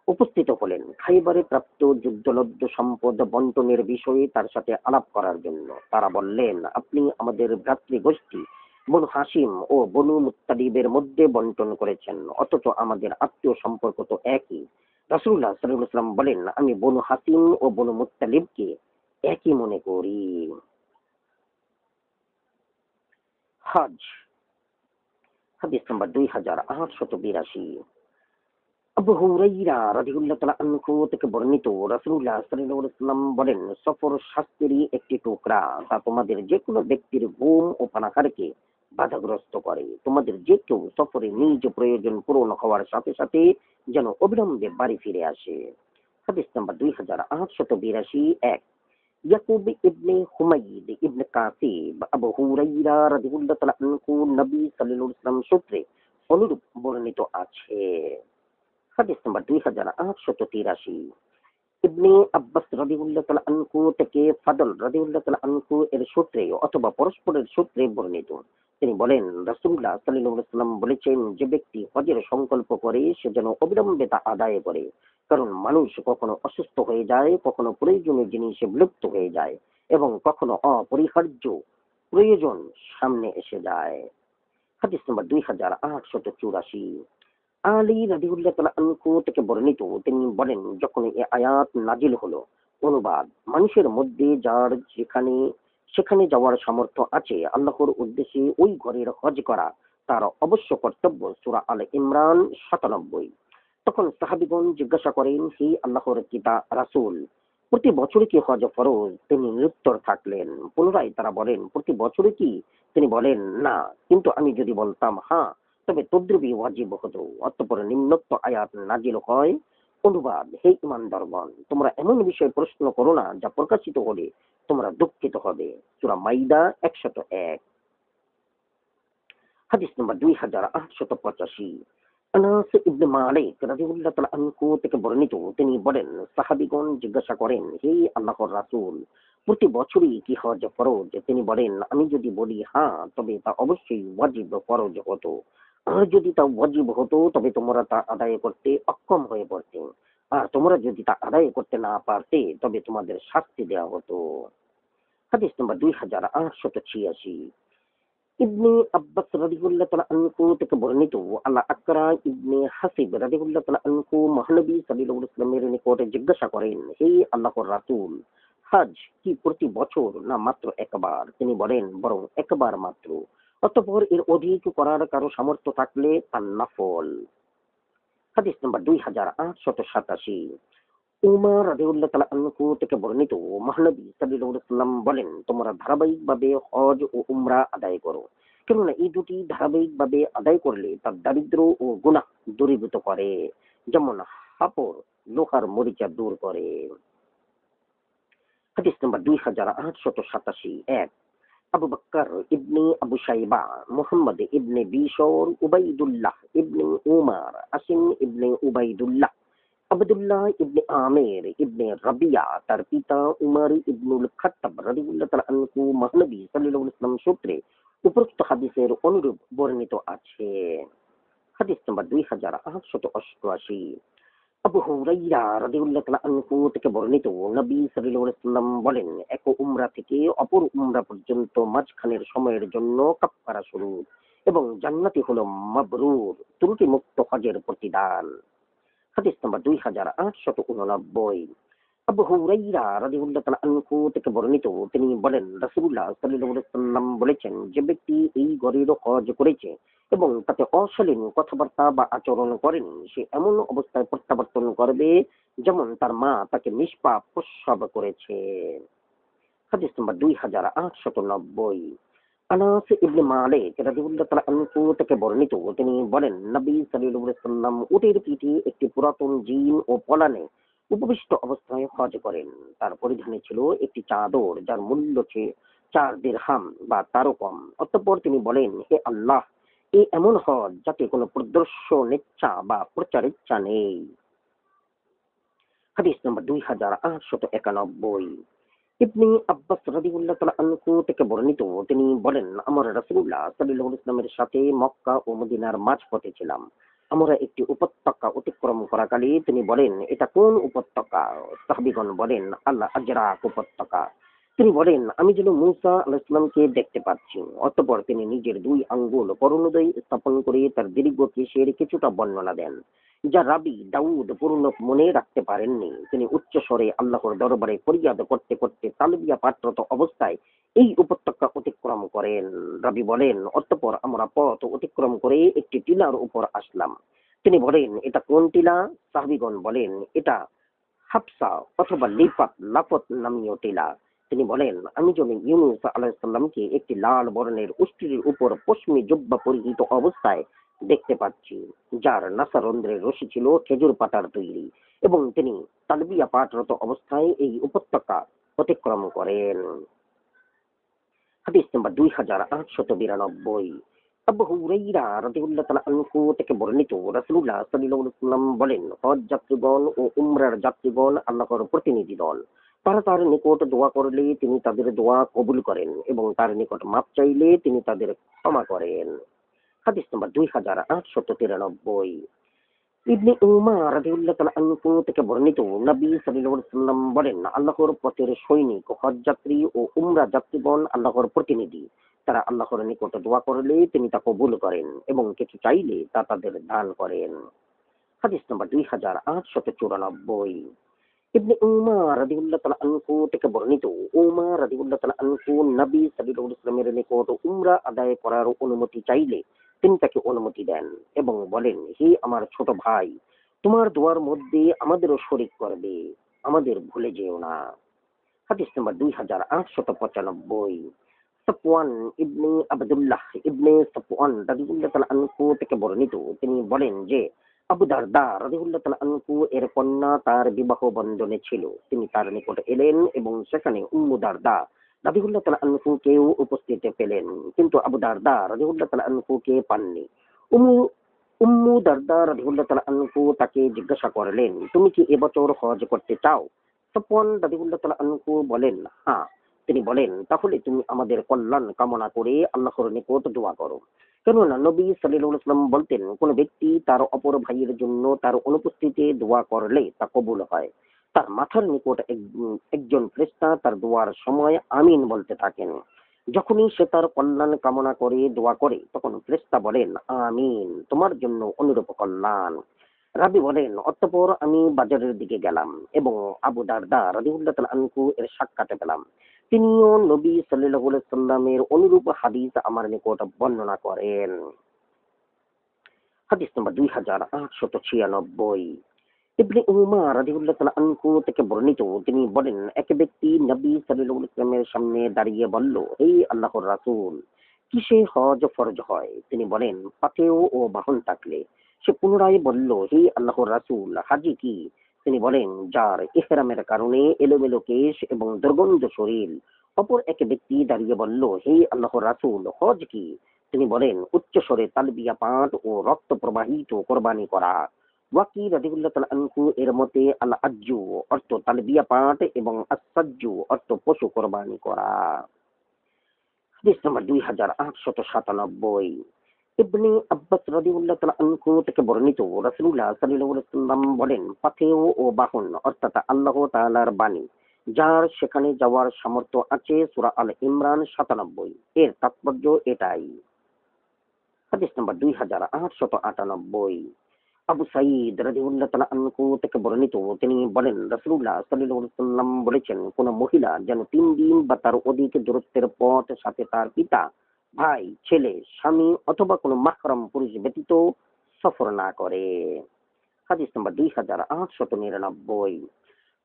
উপস্থিত হলেন খাইবারে প্রাপ্ত যুদ্ধলব্ধ সম্পদ বন্টনের বিষয়ে তার সাথে আলাপ করার জন্য। তারা বললেন, আপনি আমাদের ভ্রাতৃগোষ্ঠী বনু হাশিম ও বনু মুত্তালিবের মধ্যে বন্টন করেছেন, অথচ আমাদের আত্মীয় সম্পর্ক তো একই। রাসূলুল্লাহ সাল্লাল্লাহু আলাইহি ওয়াসাল্লাম বলেন, আমি বনু হাসিম ও বনু মুত্তালিবকে একই মনে করি। হজ। হাদিস নাম্বার 2882। আবু হুরাইরা রাদিয়াল্লাহু তাআলা আনহু থেকে বর্ণিত, রাসূলুল্লাহ সাল্লাল্লাহু আলাইহি ওয়াসাল্লাম বলেন, সফর শাস্তিরই একটি টুকরা, তা তোমাদের যে কোনো ব্যক্তির ঘুম ও পানাহারকে বাধাগ্রস্ত করে। তোমাদের যে কেউ সফরে নিজ প্রয়োজন পূরণ হওয়ার সাথে সাথে যেন অবিলম্বে বাড়ি ফিরে আসে। হাদিস নাম্বার 2882। এক, ইয়াকুব ইবনে হুমাইদ ইবনে কাসিব আবু হুরাইরা রাদিয়াল্লাহু তাআলা আনহু নবী সাল্লাল্লাহু আলাইহি ওয়াসাল্লাম সূত্রে অনুরূপ বর্ণিত আছে। হাদিস নাম্বার 2883। ইবনে আব্বাস রাদিয়াল্লাহু তাআলা আনহু থেকে ফাদল রাদিয়াল্লাহু তাআলা আনহু এর সূত্রে অথবা পরস্পরের সূত্রে বর্ণিত, তিনি বলেন, রাসূলুল্লাহ সাল্লাল্লাহু আলাইহি ওয়াসাল্লাম বলেছেন, যে ব্যক্তি হজের সংকল্প করে সে যেন অবিলম্বে তা আদায় করে, কারণ মানুষ কখনো অসুস্থ হয়ে যায়, কখনো প্রয়োজনীয় জিনিসে বিলুপ্ত হয়ে যায় এবং কখনো অপরিহার্য প্রয়োজন সামনে এসে যায়। হাদিস নম্বর 2884। আলী রাদিয়াল্লাহু তাআলা আনহু থেকে বর্ণিত, তিনি বলেন, যখন এই আয়াত নাজিল হলো, অনুবাদ, মানুষের মধ্যে যার যেখানে সেখানে যাওয়ার সামর্থ্য আছে আল্লাহর উদ্দেশ্যে ওই ঘরের হজ করা তার অবশ্য কর্তব্য। সূরা আল ইমরান 97। তখন সাহাবীগণ জিজ্ঞাসা করেন, হে আল্লাহর রাসূল, প্রতি বছরে কি হজ ফরজ? তিনি নিরুত্তর থাকলেন। পুনরায় তারা বলেন, প্রতি বছরে কি? তিনি বলেন, না, কিন্তু আমি যদি বলতাম হ্যাঁ, তবে তদ্রুপই ওয়াজিব হতো। অতঃপর নিম্নোক্ত আয়াত নাজিল হয়। অনুবাদ, হে ঈমানদারগণ, তোমরা এমন বিষয়ে প্রশ্ন করো না যা প্রকাশিত হলে তোমরা দুঃখিত হবে। সূরা মাইদা 101। হাদিস নম্বর 2885। আনাস ইবনে মালিক রাদিয়াল্লাহু তাআলা আনহু থেকে বর্ণিত, তিনি বলেন, সাহাবীগণ জিজ্ঞাসা করেন, হে আল্লাহর রাসূল, প্রতি বছরই কি হজ ফরজ? তিনি বলেন, আমি যদি বলি হ্যাঁ, তবে তা অবশ্যই ওয়াজিব ফরজ হতো। আর যদি তা ওয়াজিব হতো তবে তোমরা তা আদায় করতে অক্ষম হয়ে পড়তে। আর তোমরা যদি তা আদায় করতে না পারতে তবে তোমাদের শাস্তি দেওয়া হতো। হাদিস নম্বর 2886। ইবনে আব্বাস রাদিয়াল্লাহু তাআলা আনহু থেকে বর্ণিত, আল্লাহ আকরা ইবনে হাসিব রাদিয়াল্লাহু তাআলা আনহু মহানবী সাল্লাল্লাহু আলাইহি ওয়াসাল্লামের নিকট জিজ্ঞাসা করেন, হে আল্লাহর রাসূল, হজ কি প্রতি বছর না মাত্র একবার? তিনি বলেন, বরং একবার মাত্র। অতঃপর এর অধিক করার কারো সামর্থ্য থাকলে তার নফল। হাদিস নম্বর 2887। উমর রাদিয়াল্লাহু তাআলা আনহু থেকে বর্ণিত, মহানবী সাল্লাল্লাহু আলাইহি ওয়াসাল্লাম বলেন, তোমরা ধারাবাহিকভাবে হজ ও উমরা আদায় করো, কেননা এই দুটি ধারাবাহিকভাবে আদায় করলে তার দারিদ্র ও গুনাহ দূরীভূত করে, যেমন হাপড় লোহার মরিচা দূর করে। হাদিস নম্বর 2887। এক, আবু বকর ইবনে আবু শাইবা, মুহাম্মদ ইবনে বিশর, উবাইদুল্লাহ ইবনে উমার, আসিম ইবনে উবাইদুল্লাহ, আব্দুল্লাহ ইবনে আমের ইবনে রাবিয়া তার পিতা উমর ইবনুল খাত্তাব রাদিয়াল্লাহু তাআলা আনহু মহানবী সাল্লাল্লাহু আলাইহি ওয়াসাল্লাম সূত্রে উপরোক্ত হাদিসের অনুরূপ বর্ণিত আছে। হাদিস নম্বর 2888। আবু হুরাইরা রাদিয়াল্লাহু তাআলা আনহু থেকে বর্ণিত, নবী সাল্লাল্লাহু আলাইহি ওয়াসাল্লাম বলেন, এক উমরা থেকে অপর উমরা পর্যন্ত মাঝখানের সময়ের জন্য কাফফারা স্বরূপ, এবং জান্নাতি হলো মাবরুর ত্রুটি মুক্ত হজের প্রতিদান। হাদিস নম্বর 2889। আবু হুরাইরা রাদিয়াল্লাহু তাআলা আনহু থেকে বর্ণিত, তিনি বলেন, রাসূলুল্লাহ সাল্লাল্লাহু আলাইহি ওয়াসাল্লাম বলেছেন, যে ব্যক্তি এই ঘরের হজ করেছে এবং তাতে অশালীন কথাবার্তা বা আচরণ করেনি, সে এমন অবস্থায় প্রত্যাবর্তন করবে যেমন তার মা তাকে নিষ্পাপ প্রসব করেছে। হাদিস নম্বর 2890। আনাস ইবনে মালিক রাদিয়াল্লাহু তাআলা আনহু থেকে বর্ণিত, তিনি বলেন, নবী সাল্লাল্লাহু আলাইহি ওয়াসাল্লাম উটের পিঠে একটি পুরাতন জিন ও পলানে উপবিষ্ট অবস্থায় হজ করেন। তার পরিধানে ছিল একটি চাদর যার মূল্য ছিল 4 দিরহাম বা তারও কম। অতঃপর তিনি বলেন, হে আল্লাহ, এ এমন হজ যাতে কোনো প্রদর্শনেচ্ছা বা প্রচারেচ্ছা নেই। হাদিস নম্বর 2891। ইবনে আব্বাস রাদিয়াল্লাহু তাআলা আনহু থেকে বর্ণিত, তিনি বলেন, আমরা রাসূলুল্লাহ সাল্লাল্লাহু আলাইহি ওয়াসাল্লামের সাথে মক্কা ও মদিনার মাঝপথে ছিলাম। আমরা একটি উপত্যকা অতিক্রম করাকালে তিনি বলেন, এটা কোন উপত্যকা? সাহাবীগণ বলেন, আল আজরাক উপত্যকা। তিনি বলেন, আমি যেন মূসা আলাইহিস সালামকে দেখতে পাচ্ছি। অতঃপর তিনি নিজের 2 আঙ্গুল করুণোদয় স্থাপন করে তার দীর্ঘ কেশের কিছুটা বর্ণনা দেন, যা রাবী দাউদ পূর্ণ মনে রাখতে পারেননি। তিনি উচ্চ স্বরে আল্লাহর দরবারে ফরিয়াদ করতে করতে তালবিয়া পাঠরত অবস্থায় এই উপত্যকা অতিক্রম করেন। রাবী বলেন, অতঃপর আমরা পথ অতিক্রম করে একটি টিলার উপর আসলাম। তিনি বলেন, এটা কোন টিলা? সাহাবীগণ বলেন, এটা হাফসা অথবা লাফত নামীয় টিলা। তিনি বলেন, আমি যেন ইউনূস আলাইহিস সালামকে একটি লাল বর্ণের উষ্ট্রির উপর পশমি জুব্বা পরিহিত অবস্থায় দেখতে পাচ্ছি, যার নাসারন্ধ্রের রশি ছিল খেজুর পাতার তৈরি, এবং তিনি তালবিয়া পাঠরত অবস্থায় এই উপত্যকা অতিক্রম করেন। হাদিস নম্বর 2892। আবু হুরাইরা রাদিয়াল্লাহু তাআলা আনহু থেকে বর্ণিত, রাসূলুল্লাহ সাল্লাল্লাহু আলাইহি ওয়াসাল্লাম বলেন, হজ যাত্রীগণ ও উমরার যাত্রীগণ আল্লাহর প্রতিনিধি দল। তারা তার নিকট দোয়া করলে তিনি তাদের দোয়া কবুল করেন, এবং তার নিকট মাপ চাইলে তিনি তাদের ক্ষমা করেন। হাদিস নম্বর 2893। ইবনে উমার রাদিয়াল্লাহু তাআলা আনহু থেকে বর্ণিত, নবী সাল্লাল্লাহু আলাইহি ওয়াসাল্লাম বলেন, আল্লাহর পথের সৈনিক হজ যাত্রী ও উমরা যাত্রীগণ আল্লাহর প্রতিনিধি। তারা আল্লাহর নিকট দোয়া করলে তিনি তা কবুল করেন, এবং কিছু চাইলে তা তাদের দান করেন। হাদিস নম্বর 2894। ইবনে উমার রাদিয়াল্লাহু তাআলা আনহু থেকে বর্ণিত, উমার রাদিয়াল্লাহু তাআলা আনহু নবী সাল্লাল্লাহু আলাইহি ওয়াসাল্লামের নিকট উমরা আদায় করার অনুমতি চাইলে তিনি তাকে অনুমতি দেন, এবং বলেন, হে আমার ছোট ভাই, তোমার দোয়ার মধ্যে আমাদেরও শরীক করবে, আমাদের ভুলে যেও না। হাদিস নম্বর 2895। সাফওয়ান ইবনে আবদুল্লাহ ইবনে সাফওয়ান রাদিয়াল্লাহু তাআলা আনহু থেকে বর্ণিত, তিনি বলেন যে আবু দারদা রাদিয়াল্লাহু তাআলা আনহু এর কন্যা তার বিবাহ বন্ধনে ছিল। তিনি তার নিকট এলেন এবং সেখানে উম্মু দারদা রাদিয়াল্লাহু তাআলা আনহুকেও উপস্থিত পেলেন, কিন্তু আবু দারদা রাদিয়াল্লাহু তাআলা আনহুকে পাননি। উম্মু উম্মু দারদা রাদিয়াল্লাহু তাআলা আনহু তাকে জিজ্ঞাসা করলেন, তুমি কি এবছর হজ করতে চাও? তখন রাদিয়াল্লাহু তাআলা আনহু বলেন, হ্যাঁ। তিনি বলেন, তাহলে তুমি আমাদের কল্যাণ কামনা করে আল্লাহর নিকট দোয়া করো। কেননা নবী সাল্লাল্লাহু আলাইহি ওয়াসাল্লাম বলতেন, কোন ব্যক্তি তার অপর ভাইয়ের জন্য তার অনুপস্থিতিতে দোয়া করলে তা কবুল হয়। তার মাথার নিকট একজন ফেরেশতা তার দোয়ার সময় আমিন বলতে থাকেন। যখনই সে তার কল্যাণ কামনা করে দোয়া করে, তখন ফেরেশতা বলেন, আমিন, তোমার জন্য অনুরূপ কল্যাণ। রাবি বলেন, অতঃপর আমি বাজারের দিকে গেলাম এবং আবু দারদা রাদিয়াল্লাহু তাআলা আনহু এর সাক্ষাতে পেলাম। তিনিও নবী সাল্লাল্লাহু আলাইহি সাল্লামের অনুরূপ হাদিস আমার নিকট বর্ণনা করেন। হাদিস নম্বর 2896। ইবনে উমার রাদিয়াল্লাহু তাআলা আনহু থেকে বর্ণিত, তিনি বলেন, এক ব্যক্তি নবী সাল্লাল্লাহু আলাইহি ওয়াসাল্লামের সামনে দাঁড়িয়ে বলল, হে আল্লাহর রাসূল, কিসে হজ ফরজ হয়? তিনি বলেন, পাথেয় ও বাহন থাকলে। সে পুনরায় বলল, হে আল্লাহর রাসূল, হাজি কি? তিনি বলেন, যার ইহরামের কারণে এলোমেলো কেশ এবং দুর্গন্ধ শরীর। অপর এক ব্যক্তি দাঁড়িয়ে বলল, হে আল্লাহর রাসূল, হজ কি? তিনি বলেন, উচ্চস্বরে তালবিয়া পাঠ ও রক্ত প্রবাহিত কোরবানি করা। ওয়াকি রাদিয়াল্লাহু তাআলা আনহু এর মতে আল আজ্জু অর্থ তালবিয়া পাঠ এবং আসাজ্জু অর্থ পশু কোরবানি করা। হাদিস নম্বর 2897। ইবনে আব্বাস রাদিয়াল্লাহু তাআলা আনহু থেকে বর্ণিত, রাসূলুল্লাহ সাল্লাল্লাহু আলাইহি ওয়াসাল্লাম বলেন, পাথেয় ও বাহন অর্থাৎ আল্লাহ তাআলার বাণী, যার সেখানে যাওয়ার সামর্থ্য আছে। সূরা আল ইমরান 97। এর তাৎপর্য এটাই। হাদিস নম্বর 2898। আবু সাঈদ রাদিয়াল্লাহু তাআলা আনহু থেকে বর্ণিত, তিনি বলেন, রাসূলুল্লাহ সাল্লাল্লাহু আলাইহি ওয়াসাল্লাম বলেছেন, কোন মহিলা যেন 3 দিন বা তার অধিক দূরত্বের পথ সাথে তার পিতা, ভাই, ছেলে, স্বামী অথবা কোনো মাহরাম পুরুষ ব্যতীত সফর না করে। হাদিস নম্বর 2899।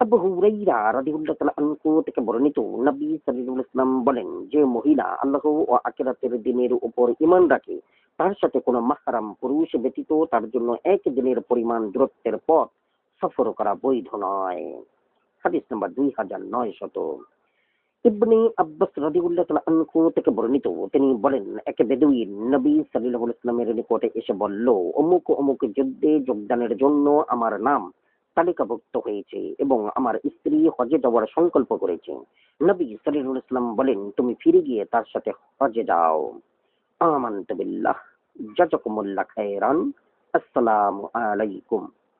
আবু হুরাইরা রাদিয়াল্লাহু তাআলা আনহু থেকে বর্ণিত, নবী সাল্লাল্লাহু আলাইহি ওয়াসাল্লাম বলেন, যে মহিলা আল্লাহ ও আখিরাতের দিনের উপর ঈমান রাখে, তার সাথে কোনো মাহরাম পুরুষ ব্যতীত তার জন্য এক দিনের পরিমাণ দূরত্বের পথ সফর করা বৈধ নয়। হাদিস নম্বর 2900। ইবনে আব্বাস রাদিয়াল্লাহু তাআলা আনহু থেকে বর্ণিত, তিনি বলেন, এক বেদুইন নবী সাল্লাল্লাহু আলাইহি ওয়াসাল্লামের নিকটে এসে বলল, অমুক অমুক যুদ্ধে যোগদানের জন্য আমার নাম তালিকাভুক্ত হয়েছে এবং আমার স্ত্রী হজে যাওয়ার সংকল্প করেছে। নবী সাল্লাল্লাহু আলাইহি ওয়াসাল্লাম বলেন, তুমি ফিরে গিয়ে তার সাথে হজে যাও। আমানতু বিল্লাহ, জাযাকুমুল্লাহ খায়রান, আসসালামু আলাইকুম।